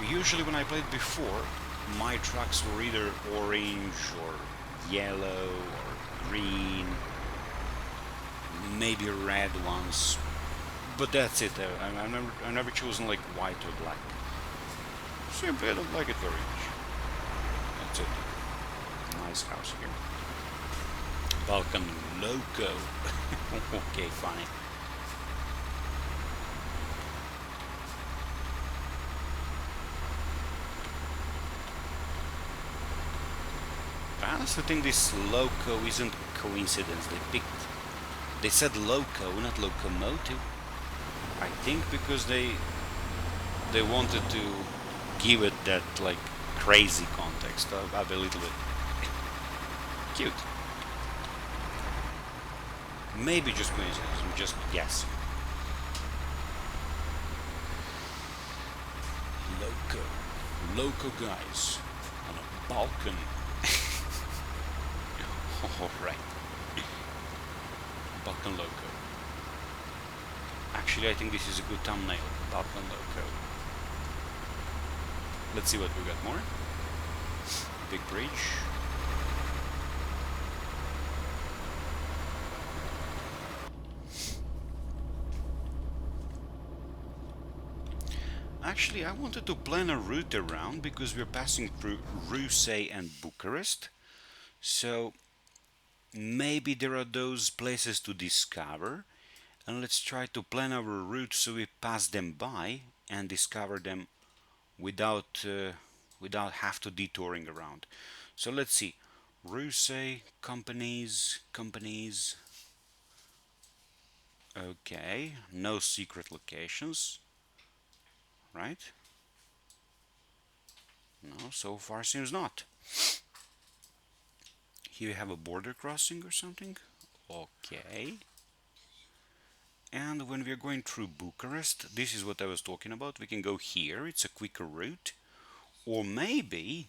usually when I played before, my trucks were either orange or yellow or green, maybe red ones, but that's it. I've never chosen like white or black. Simply, I don't like it very much. That's it. Nice house here. Balkan Loco. Okay, fine. I honestly think this Loco isn't coincidence. They said Loco, not locomotive. I think because they wanted to give it that like crazy context of a little bit cute. Maybe just coincidence. I'm just guessing. Loco guys on a Balkan. Alright. Balkan Loco. Actually, I think this is a good thumbnail. Balkan Loco. Let's see what we got more. Big bridge. Actually, I wanted to plan a route around because we're passing through Rusay and Bucharest. So maybe there are those places to discover, and let's try to plan our route so we pass them by and discover them without have to detouring around. So let's see. Rusay, companies. Okay, no secret locations. Right? No, so far seems not. Here we have a border crossing or something. Okay. And when we're going through Bucharest, this is what I was talking about. We can go here, it's a quicker route. Or maybe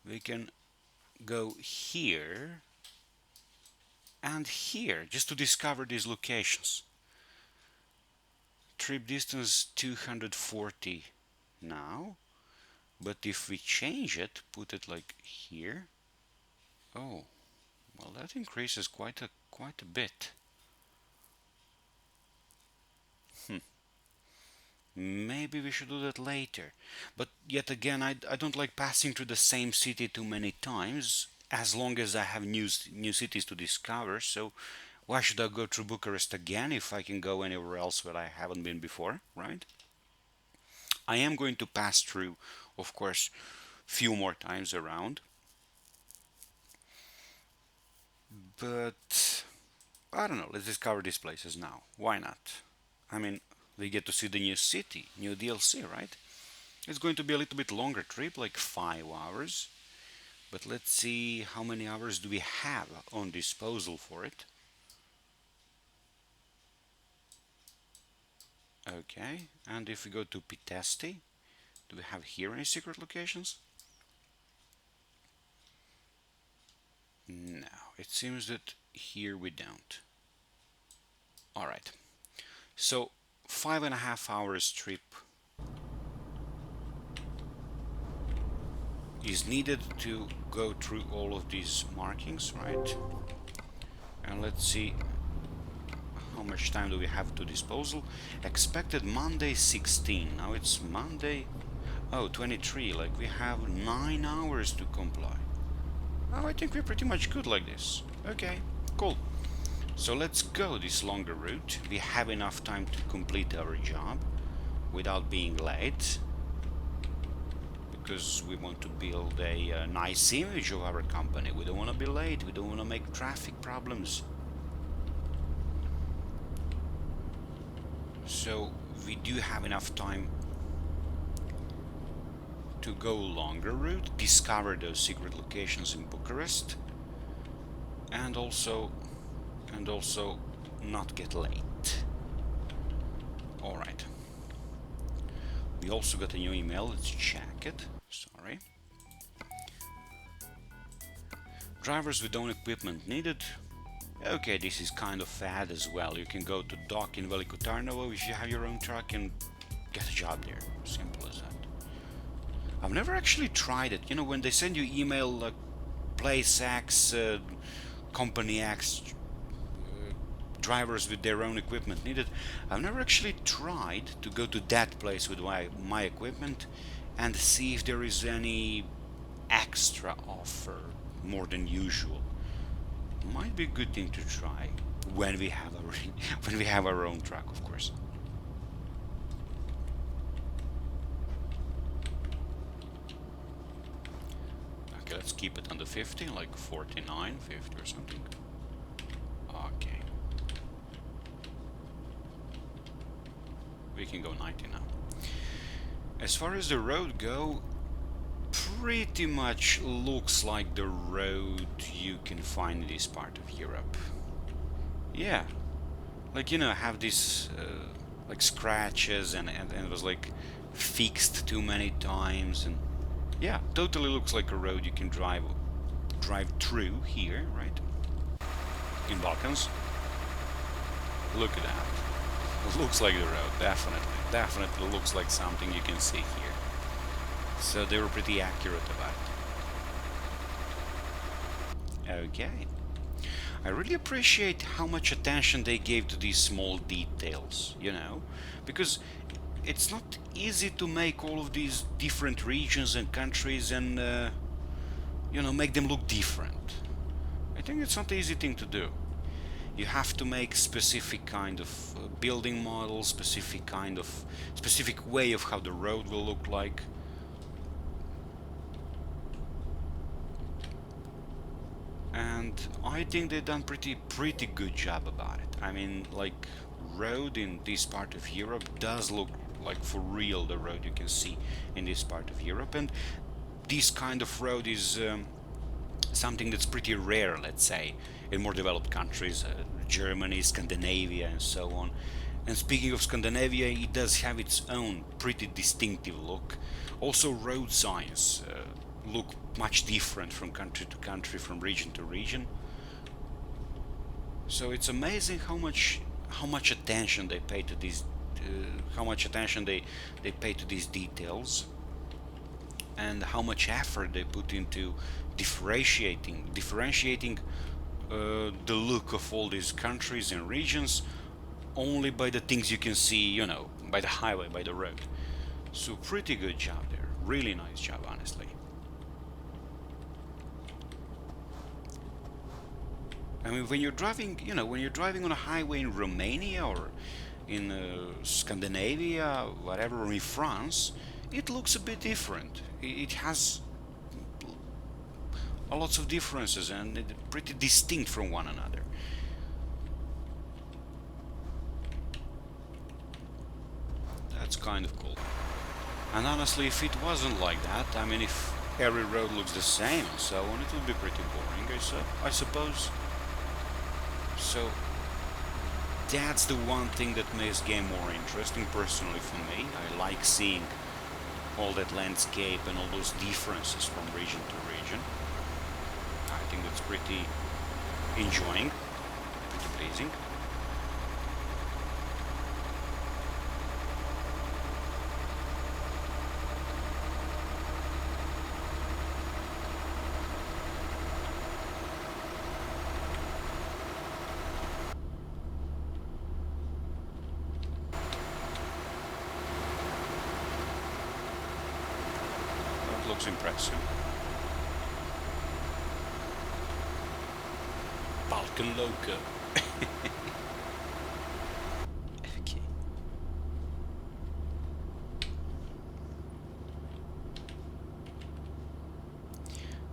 we can go here and here, just to discover these locations. Trip distance 240 now. But if we change it, put it like here. Oh, well, that increases quite a bit. Maybe we should do that later. But yet again, I don't like passing through the same city too many times, as long as I have new cities to discover. So why should I go through Bucharest again if I can go anywhere else where I haven't been before, right? I am going to pass through, of course, few more times around. But I don't know, let's discover these places now. Why not? I mean, we get to see the new city, new DLC, right? It's going to be a little bit longer trip, like 5 hours. But let's see how many hours do we have on disposal for it. Okay, and if we go to Pitesti, do we have here any secret locations? No, it seems that here we don't. Alright, so 5.5 hours trip is needed to go through all of these markings, right? And let's see how much time do we have to disposal. Expected Monday 16. Now it's Monday, oh, 23. Like we have 9 hours to comply. Oh, I think we're pretty much good like this. Okay, cool. So let's go this longer route. We have enough time to complete our job without being late, because we want to build a nice image of our company. We don't want to be late. We don't want to make traffic problems. So we do have enough time to go longer route, discover those secret locations in Bucharest, and also not get late. Alright. We also got a new email, let's check it. Sorry. Drivers with own equipment needed. Okay, this is kind of fad as well. You can go to dock in Veliko Tarnovo if you have your own truck and get a job there. Simple as that. I've never actually tried it. You know, when they send you email like place X, company X, drivers with their own equipment needed, I've never actually tried to go to that place with my equipment and see if there is any extra offer more than usual. Might be a good thing to try when we have when we have our own truck, of course. Okay, let's keep it under 50, like 49, 50 or something. Okay. We can go 90 now. As far as the road go, pretty much looks like the road you can find in this part of Europe. Yeah, like, you know, have these like scratches and it was like fixed too many times, and yeah, totally looks like a road you can drive through here, right? In Balkans. Look at that. It looks like the road, definitely looks like something you can see here. So they were pretty accurate about it. Okay. I really appreciate how much attention they gave to these small details, you know, because it's not easy to make all of these different regions and countries and, you know, make them look different. I think it's not an easy thing to do. You have to make specific kind of building models, specific way of how the road will look like. And I think they've done pretty good job about it. I mean, like, road in this part of Europe does look like for real the road you can see in this part of Europe, and this kind of road is something that's pretty rare, let's say, in more developed countries, Germany, Scandinavia, and so on. And speaking of Scandinavia, it does have its own pretty distinctive look. Also, road signs look much different from country to country, from region to region. So it's amazing how much attention they pay to these, they pay to these details, and how much effort they put into differentiating the look of all these countries and regions only by the things you can see, you know, by the highway, by the road. So pretty good job there, really nice job, honestly. I mean, when you're driving, you know, when you're driving on a highway in Romania or in Scandinavia, whatever, or in France, it looks a bit different. It has a lots of differences and it's pretty distinct from one another. That's kind of cool. And honestly, if it wasn't like that, I mean, if every road looks the same and so on, it would be pretty boring, I suppose. So that's the one thing that makes the game more interesting personally for me. I like seeing all that landscape and all those differences from region to region. I think that's pretty enjoying, pretty pleasing. That looks impressive. Balkan Loco. Okay.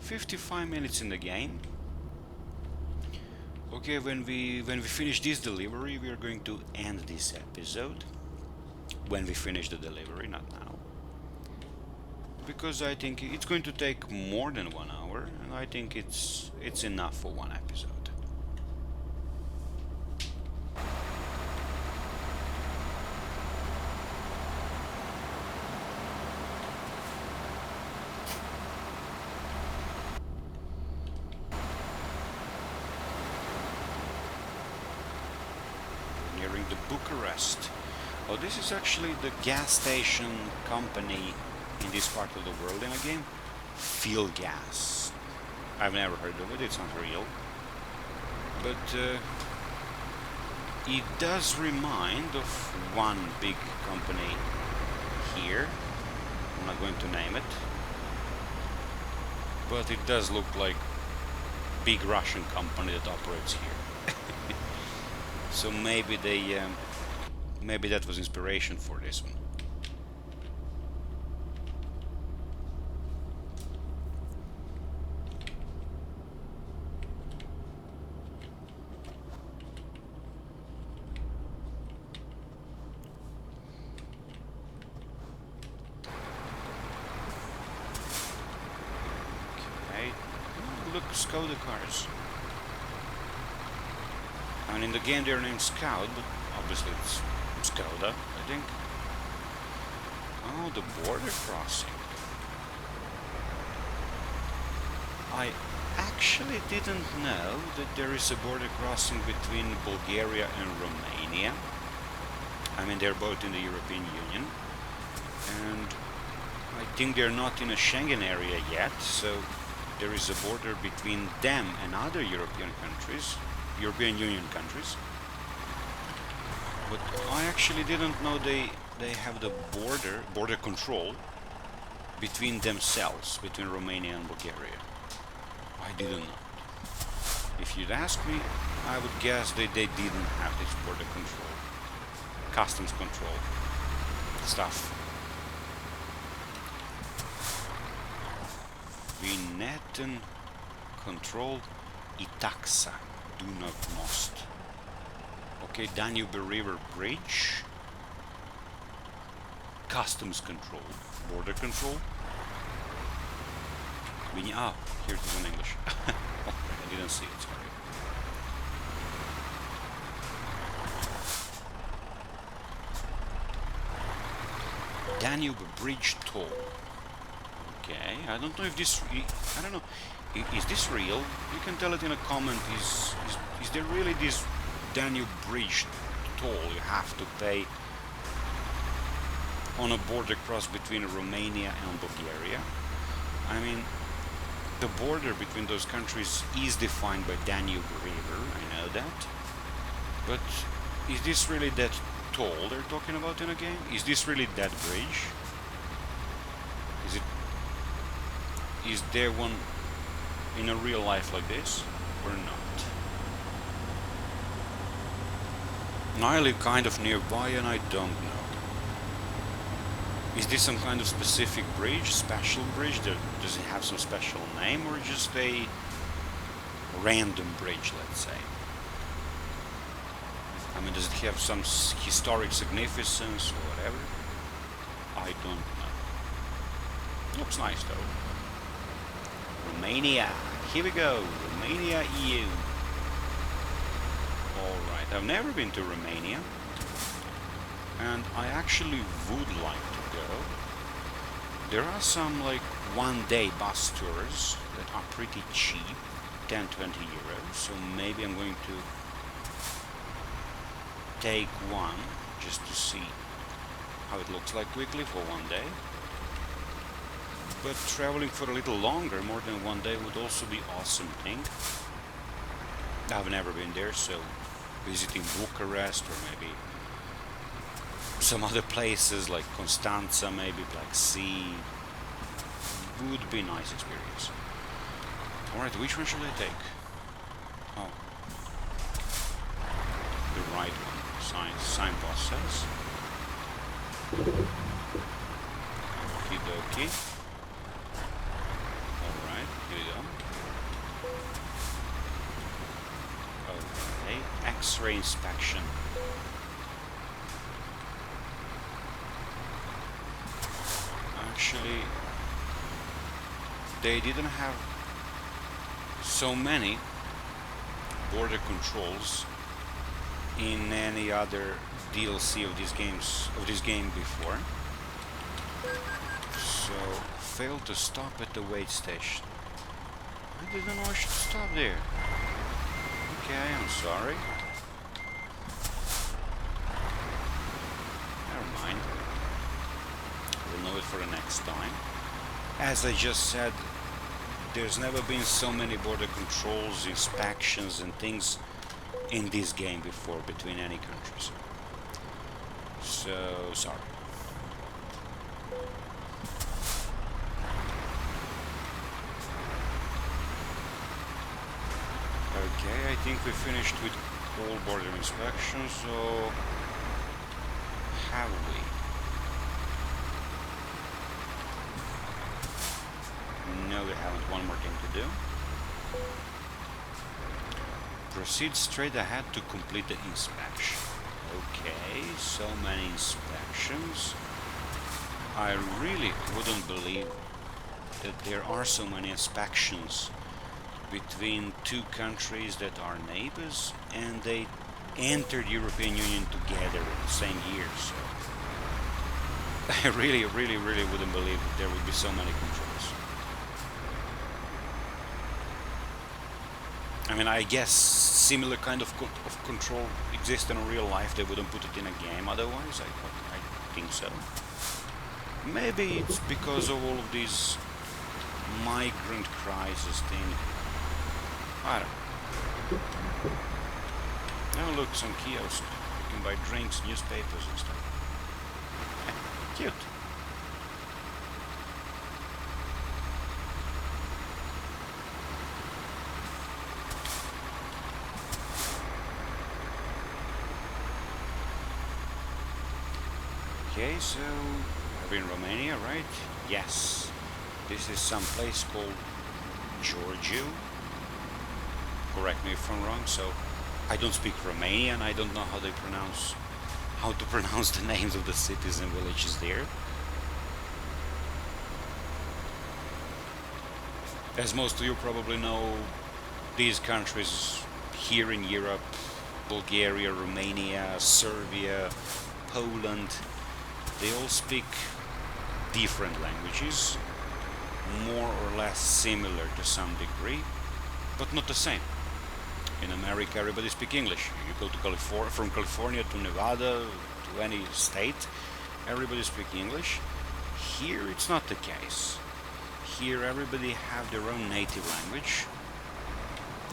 $55 in the game. Okay, when we finish this delivery, we are going to end this episode. When we finish the delivery, not now. Because I think it's going to take more than 1 hour, and I think it's enough for one episode. Bucharest. Oh, this is actually the gas station company in this part of the world in a game. Fuel gas. I've never heard of it, it's not real. But it does remind of one big company here. I'm not going to name it. But it does look like big Russian company that operates here. So maybe they maybe that was inspiration for this one. Okay. Oh, look, Skoda cars. And in the game they're named Scout, but obviously it's Skoda, I think. Oh, the border crossing. I actually didn't know that there is a border crossing between Bulgaria and Romania. I mean, they're both in the European Union. And I think they're not in a Schengen area yet, so there is a border between them and other European countries. European Union countries. But I actually didn't know they have the border control between themselves, between Romania and Bulgaria. I didn't know. If you'd ask me, I would guess they didn't have this border control, customs control stuff. Vineten control I taxa. Dunav most. Okay, Danube River Bridge. Customs control. Border control. Ah, here it is in English. I didn't see it, sorry. Danube Bridge toll. Okay, I don't know if this... I don't know. Is this real? You can tell it in a comment. Is there really this Danube Bridge toll you have to pay on a border cross between Romania and Bulgaria? I mean, the border between those countries is defined by Danube River, I know that. But is this really that toll they're talking about in a game? Is this really that bridge? Is there one in a real life like this, or not? I live kind of nearby and I don't know. Is this some kind of specific bridge, special bridge? Does it have some special name, or just a random bridge, let's say? I mean, does it have some historic significance or whatever? I don't know. Looks nice though. Romania. Here we go. Romania, EU. Alright, I've never been to Romania. And I actually would like to go. There are some like one-day bus tours that are pretty cheap. 10-20 euros. So maybe I'm going to take one just to see how it looks like quickly for one day. But traveling for a little longer, more than one day, would also be awesome thing. I've never been there, so visiting Bucharest or maybe some other places like Constanza, maybe Black Sea, would be a nice experience. Alright, which one should I take? Oh, the right one. Signpost says. Okie dokie. Alright, here we go. Okay, X-ray inspection. Actually, they didn't have so many border controls in any other DLC of this game before. So failed to stop at the wait station. I didn't know I should stop there. Okay, I'm sorry. for the next time. As I just said, there's never been so many border controls, inspections and things in this game before between any countries. So, sorry. Okay, I think we finished with all border inspections, so have we? No, we haven't. One more thing to do. Proceed straight ahead to complete the inspection. Okay, so many inspections. I really wouldn't believe that there are so many inspections between two countries that are neighbors and they entered European Union together in the same year, so I really wouldn't believe that there would be so many controls. I mean, I guess similar kind of control exists in real life. They wouldn't put it in a game otherwise. I think so. Maybe it's because of all of these migrant crisis thing. I don't know. Oh look, some kiosks. You can buy drinks, newspapers and stuff. Cute. Okay, so we're in Romania, right? Yes. This is some place called Georgiou. Correct me if I'm wrong. So I don't speak Romanian. I don't know how to pronounce the names of the cities and villages there. As most of you probably know, these countries here in Europe, Bulgaria, Romania, Serbia, Poland, they all speak different languages, more or less similar to some degree, but not the same. In America, everybody speaks English. You go to California, from California to Nevada, to any state, everybody speaks English. Here, it's not the case. Here, everybody have their own native language.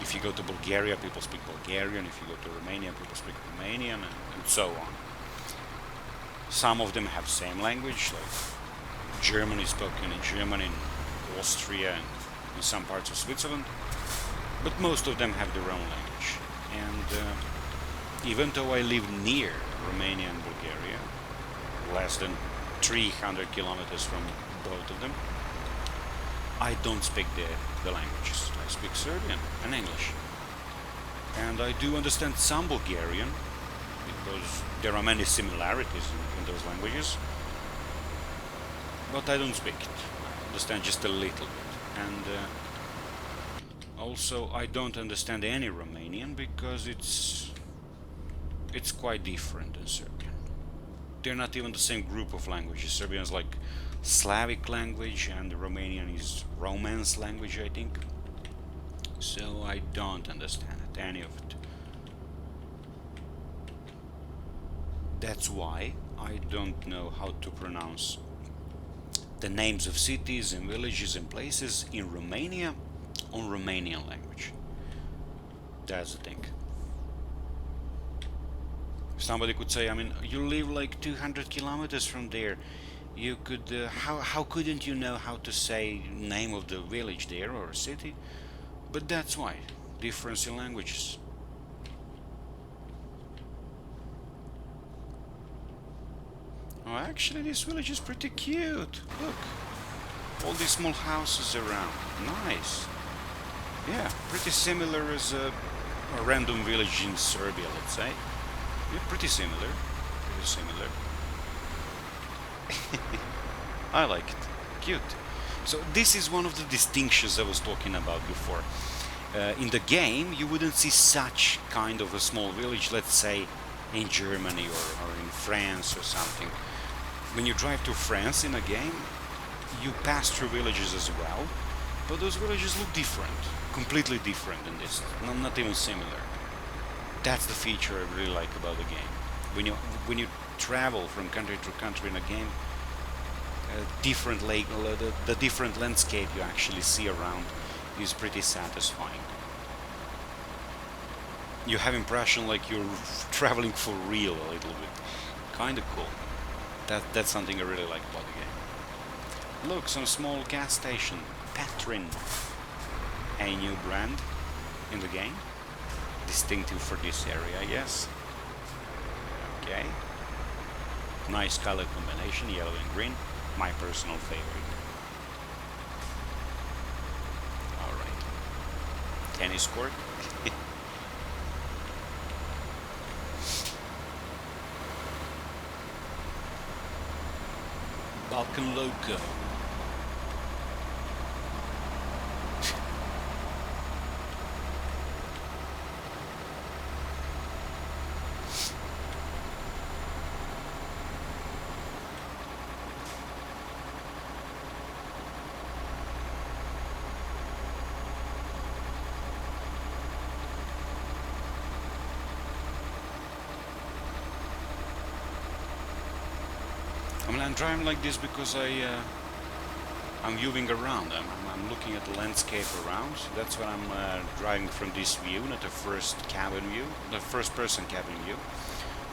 If you go to Bulgaria, people speak Bulgarian. If you go to Romania, people speak Romanian, and so on. Some of them have same language, like German is spoken in Germany, in Austria, and in some parts of Switzerland. But most of them have their own language. And even though I live near Romania and Bulgaria, less than 300 kilometers from both of them, I don't speak the languages. I speak Serbian and English. And I do understand some Bulgarian, because there are many similarities in those languages. But I don't speak it. I understand just a little bit. And also, I don't understand any Romanian because it's quite different than Serbian. They're not even the same group of languages. Serbian is like Slavic language and the Romanian is Romance language, I think. So I don't understand it, any of it. That's why I don't know how to pronounce the names of cities and villages and places in Romania on Romanian language. That's the thing. Somebody could say, I mean, you live like 200 kilometers from there. You could, how couldn't you know how to say name of the village there or city? But that's why, difference in languages. Oh, actually, this village is pretty cute. Look, all these small houses around. Nice. Yeah, pretty similar as a random village in Serbia, let's say. Yeah, pretty similar. Pretty similar. I like it. Cute. So this is one of the distinctions I was talking about before. In the game, you wouldn't see such kind of a small village, let's say, in Germany or in France or something. When you drive to France in a game, you pass through villages as well, but those villages look different, completely different than this, not even similar. That's the feature I really like about the game. When you travel from country to country in a game, different the different landscape you actually see around is pretty satisfying. You have impression like you're traveling for real a little bit. Kind of cool. That's something I really like about the game. Look, some small gas station. Petrin. A new brand in the game. Distinctive for this area, I guess. Okay. Nice color combination, yellow and green. My personal favorite. Alright. Tennis court. Balkan Loco. I mean, I'm driving like this because I'm viewing around. I'm looking at the landscape around. That's why I'm driving from this view, not the first cabin view, the first-person cabin view,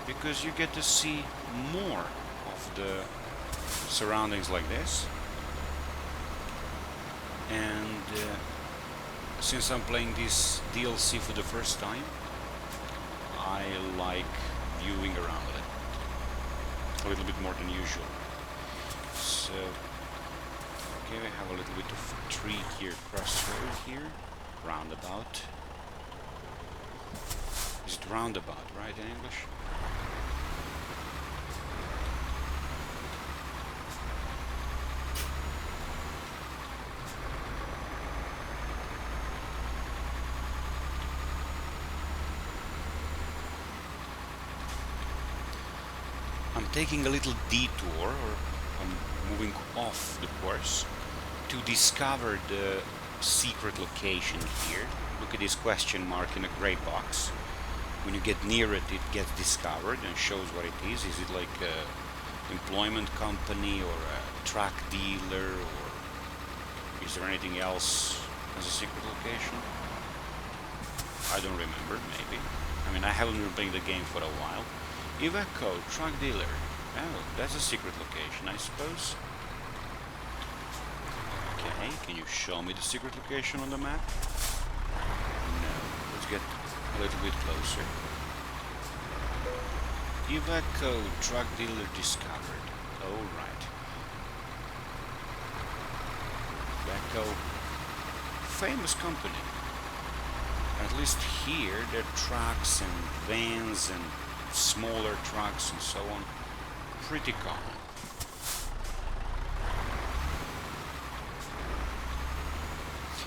because you get to see more of the surroundings like this. And since I'm playing this DLC for the first time, I like viewing around it a little bit more than usual. So, okay, we have a little bit of tree here, crossroad here, roundabout. Is it roundabout, right, in English? I'm taking a little detour, or I'm moving off the course to discover the secret location here. Look at this question mark in a grey box. When you get near it, it gets discovered and shows what it is. Is it like an employment company or a truck dealer, or is there anything else as a secret location? I don't remember, maybe. I mean, I haven't been playing the game for a while. Iveco, truck dealer. Oh, that's a secret location, I suppose. Okay, can you show me the secret location on the map? No, let's get a little bit closer. Iveco, truck dealer discovered. Alright. Iveco, famous company. At least here, there are trucks and vans and smaller trucks and so on. Pretty common.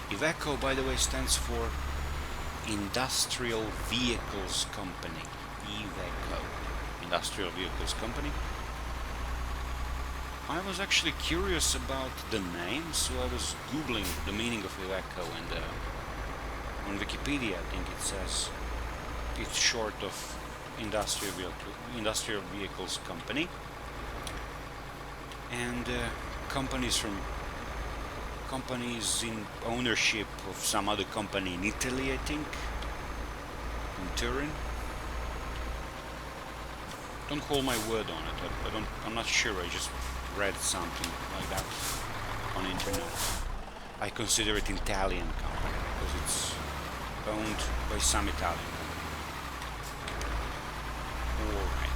Iveco, by the way, stands for Industrial Vehicles Company. Iveco, Industrial Vehicles Company. I was actually curious about the name, so I was googling the meaning of Iveco, and on Wikipedia I think it says it's short of Industrial Vehicles Company, and companies in ownership of some other company in Italy, I think, in Turin. Don't hold my word on it. I'm not sure. I just read something like that on the internet. I consider it an Italian company because it's owned by some Italian company. Alright.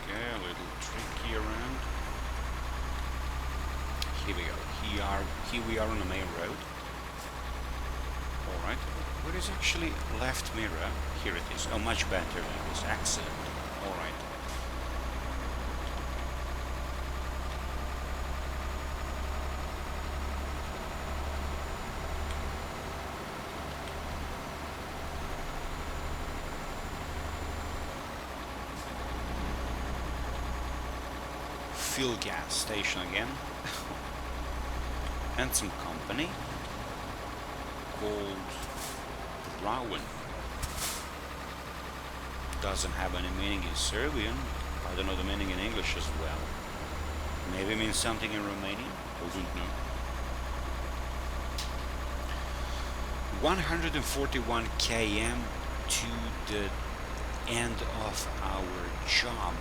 Okay, a little tricky around. Here we go. Here we are on the main road. Alright. Where is actually left mirror? Here it is. Oh, much better than this. Excellent. Alright. fuel gas station again. And some company called Rowan. Doesn't have any meaning in Serbian. I don't know the meaning in English as well. Maybe it means something in Romanian. I don't know. 141 km to the end of our job.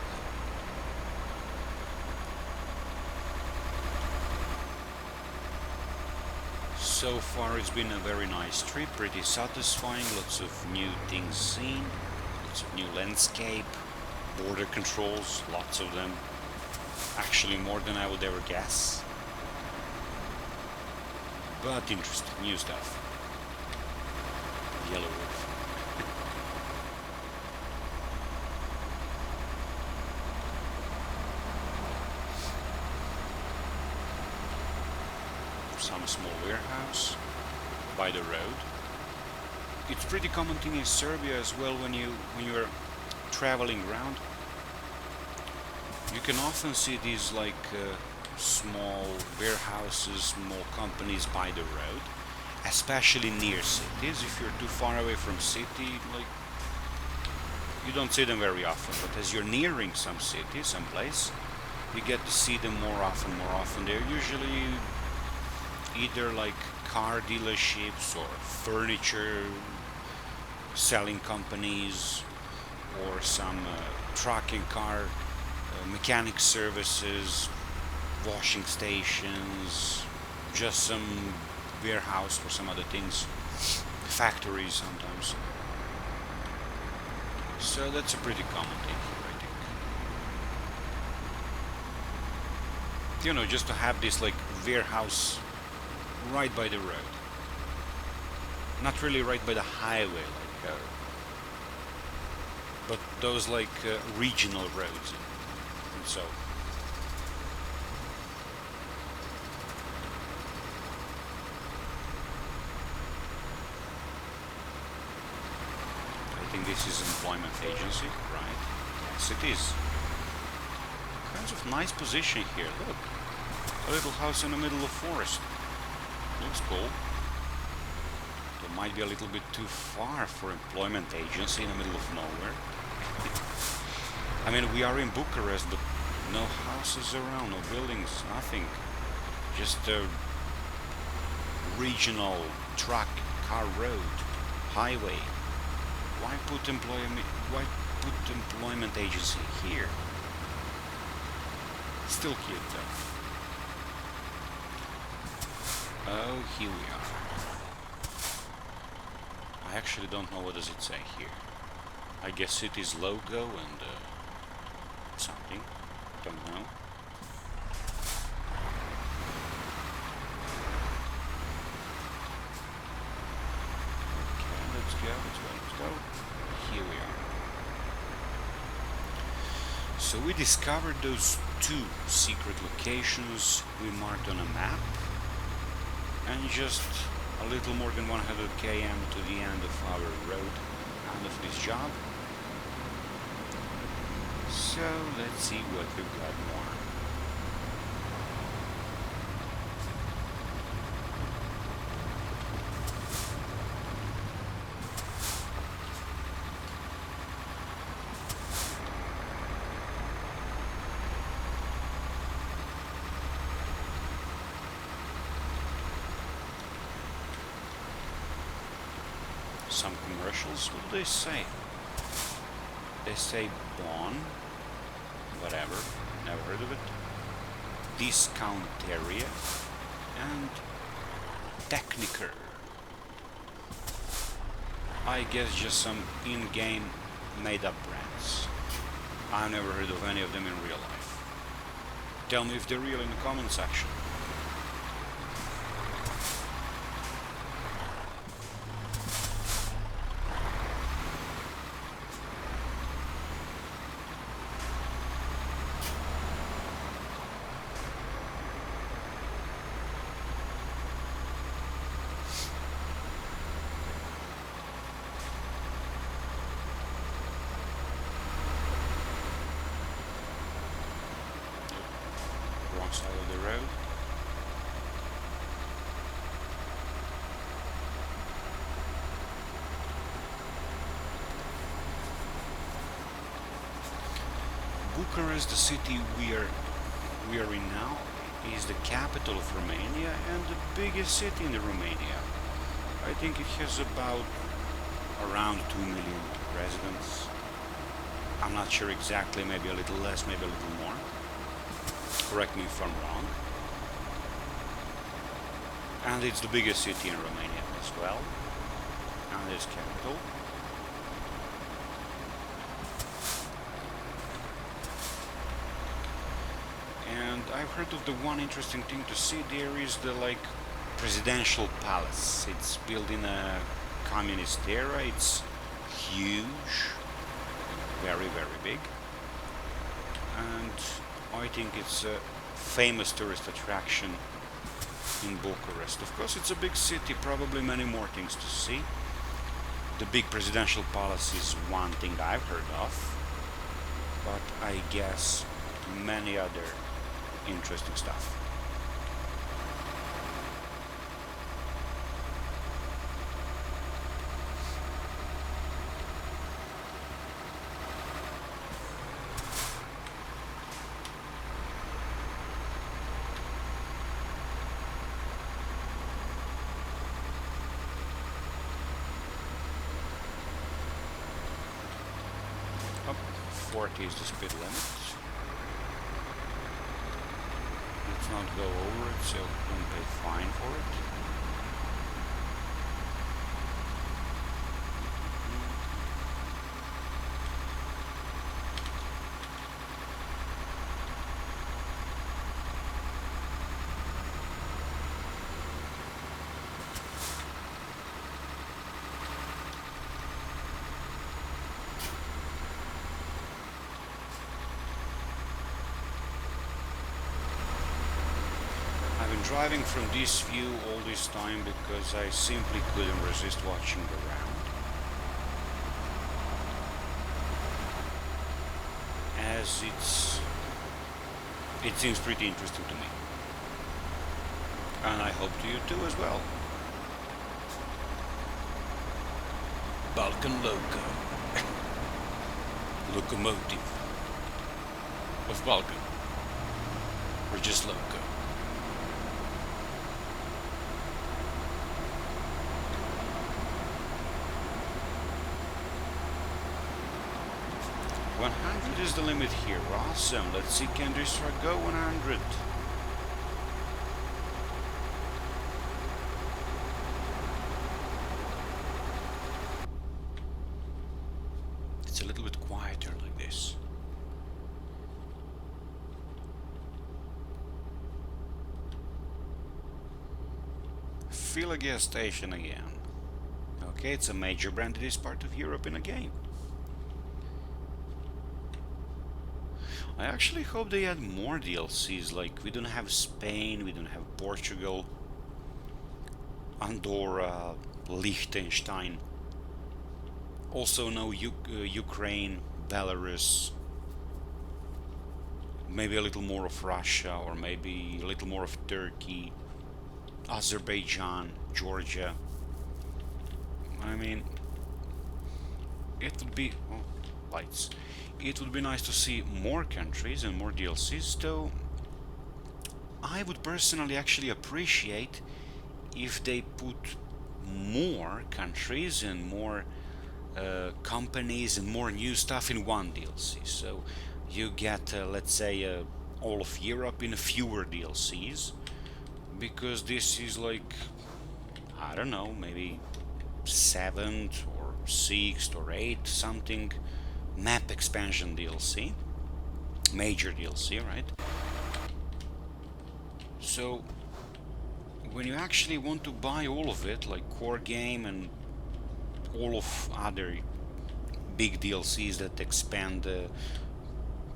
So far it's been a very nice trip, pretty satisfying, lots of new things seen, lots of new landscape, border controls, lots of them, actually more than I would ever guess, but interesting, new stuff. Yellow wolf. Some small warehouse by the road. It's pretty common thing in Serbia as well when you're traveling around. You can often see these like small warehouses, small companies by the road, especially near cities. If you're too far away from city, like you don't see them very often. But as you're nearing some city, some place, you get to see them more often. They're usually either like car dealerships or furniture selling companies or some truck and car mechanic services, washing stations, just some warehouse for some other things, factories sometimes. So that's a pretty common thing here, I think. You know, just to have this like warehouse right by the road, not really right by the highway, like but those like regional roads, and so I think this is an employment agency, right? Yes, it is. Kinds of nice position here. Look, a little house in the middle of forest. Looks cool. It might be a little bit too far for employment agency in the middle of nowhere. I mean, we are in Bucharest, but no houses around, no buildings, nothing. Just a regional truck, car road, highway. Why put employment agency here? Still cute though. Oh, here we are. I actually don't know what does it say here. I guess it is logo and something. Don't know. Okay, let's go. Here we are. So we discovered those two secret locations we marked on a map. And just a little more than 100 km to the end of our road, end of this job. So let's see what we've got more. Some commercials, what do they say? They say Bon, whatever, never heard of it, discount area, and Techniker. I guess just some in-game made-up brands. I've never heard of any of them in real life. Tell me if they're real in the comment section. side of the road. Bucharest, the city we are in now, is the capital of Romania and the biggest city in Romania. I think it has about around 2 million residents. I'm not sure exactly, maybe a little less, maybe a little more. Correct me if I'm wrong. And it's the biggest city in Romania as well. And its capital. And I've heard of the one interesting thing to see there is the presidential palace. It's built in a communist era. It's huge, very, very big. And I think it's a famous tourist attraction in Bucharest. Of course, it's a big city, probably many more things to see. The big presidential palace is one thing I've heard of, but I guess many other interesting stuff. Up 40 is the speed limit. Let's not go over it, so don't pay fine for it. I've been driving from this view all this time because I simply couldn't resist watching around. As it seems pretty interesting to me. And I hope to you too as well. Balkan Loco. Locomotive of Balkan. Or just Loco. 100 is the limit here. Awesome. Let's see, can this truck go 100? It's a little bit quieter like this. Feel a gas station again. Okay, it's a major brand in this part of Europe in a game. I actually hope they add more DLCs, like we don't have Spain, we don't have Portugal, Andorra, Liechtenstein, also no Ukraine, Belarus, maybe a little more of Russia, or maybe a little more of Turkey, Azerbaijan, Georgia. I mean, it would be... oh, lights. It would be nice to see more countries and more DLCs, though I would personally actually appreciate if they put more countries and more companies and more new stuff in one DLC. So you get, let's say, all of Europe in fewer DLCs, because this is like, I don't know, maybe 7th or 6th or 8th something map expansion DLC, major DLC, right? So when you actually want to buy all of it, like core game and all of other big DLCs that expand the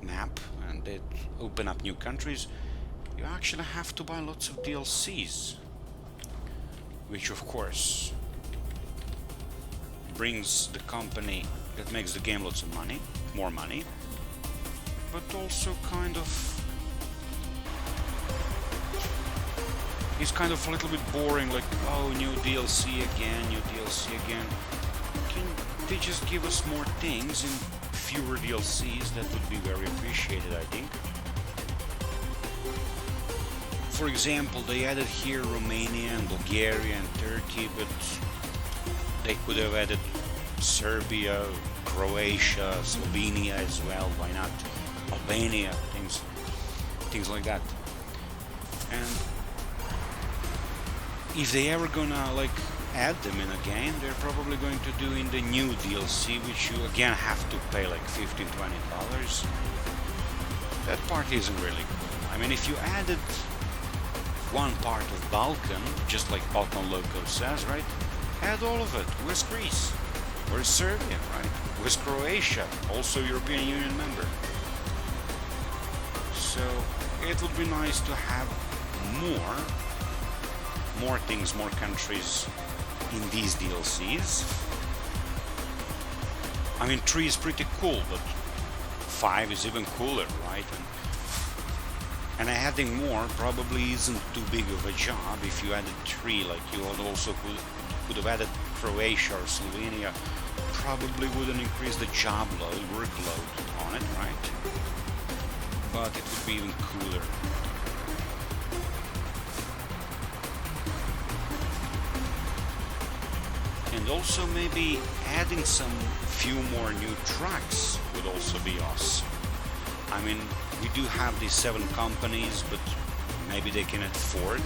map and that open up new countries, you actually have to buy lots of DLCs, which of course brings the company that makes the game lots of money, more money, but also kind of is kind of a little bit boring, like, oh, new DLC again, new DLC again. Can they just give us more things and fewer DLCs? That would be very appreciated, I think. For example, they added here Romania and Bulgaria and Turkey, but they could have added Serbia, Croatia, Slovenia as well. Why not? Albania, things like that. And if they ever gonna like add them in a game, they're probably going to do in the new DLC, which you again have to pay like $15-20. That part isn't really cool. I mean, if you added one part of Balkan, just like Balkan Loco says, right? Add all of it. Where's Greece? Where's Serbia, right? Where's Croatia? Also European Union member. So it would be nice to have more things, more countries in these DLCs. I mean, 3 is pretty cool, but 5 is even cooler, right? And adding more probably isn't too big of a job. If you added 3, like you also could have added Croatia or Slovenia, probably wouldn't increase the job load, workload on it, right? But it would be even cooler. And also maybe adding some few more new tracks would also be awesome. I mean, we do have these 7 companies, but maybe they can afford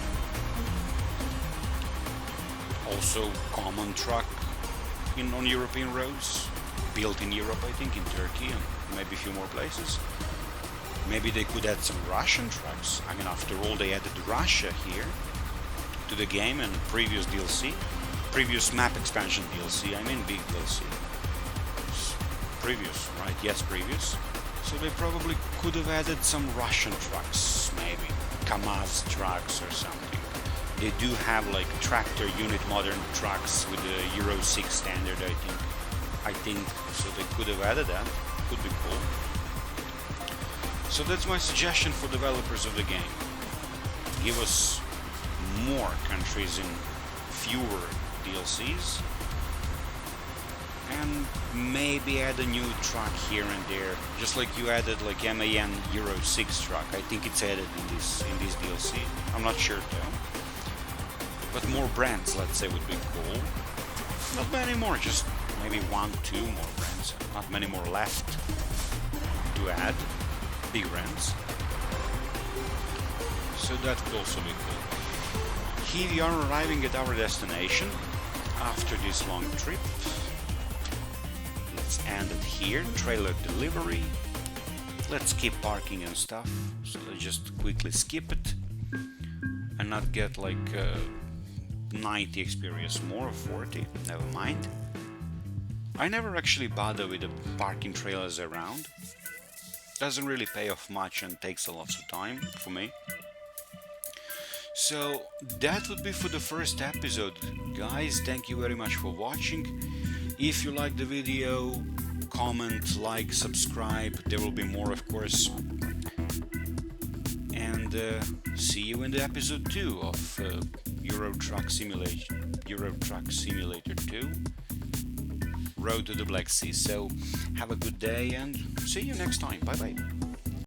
also common truck on European roads, built in Europe, I think, in Turkey and maybe a few more places. Maybe they could add some Russian trucks. I mean, after all, they added Russia here to the game and previous DLC, previous map expansion DLC. I mean, big DLC. Previous, right? Yes, previous. So they probably could have added some Russian trucks, maybe Kamaz trucks or something. They do have like tractor unit modern trucks with the Euro 6 standard, I think. So they could have added that. Could be cool. So that's my suggestion for developers of the game. Give us more countries and fewer DLCs. And maybe add a new truck here and there, just like you added like MAN Euro 6 truck. I think it's added in this DLC. I'm not sure though. But more brands, let's say, would be cool. Not many more, just maybe 1-2 more brands. Not many more left to add. Big brands. So that would also be cool. Here we are arriving at our destination after this long trip. Let's end it here. Trailer delivery. Let's skip parking and stuff. So let's just quickly skip it and not get like 90 experience more or 40. Never mind. I never actually bother with the parking trailers around. Doesn't really pay off much and takes a lot of time for me. So that would be for the first episode, guys. Thank you very much for watching. If you like the video, comment, like, subscribe. There will be more, of course. And see you in the episode 2 of Euro Truck Simulator 2, Road to the Black Sea. So have a good day and see you next time. Bye bye.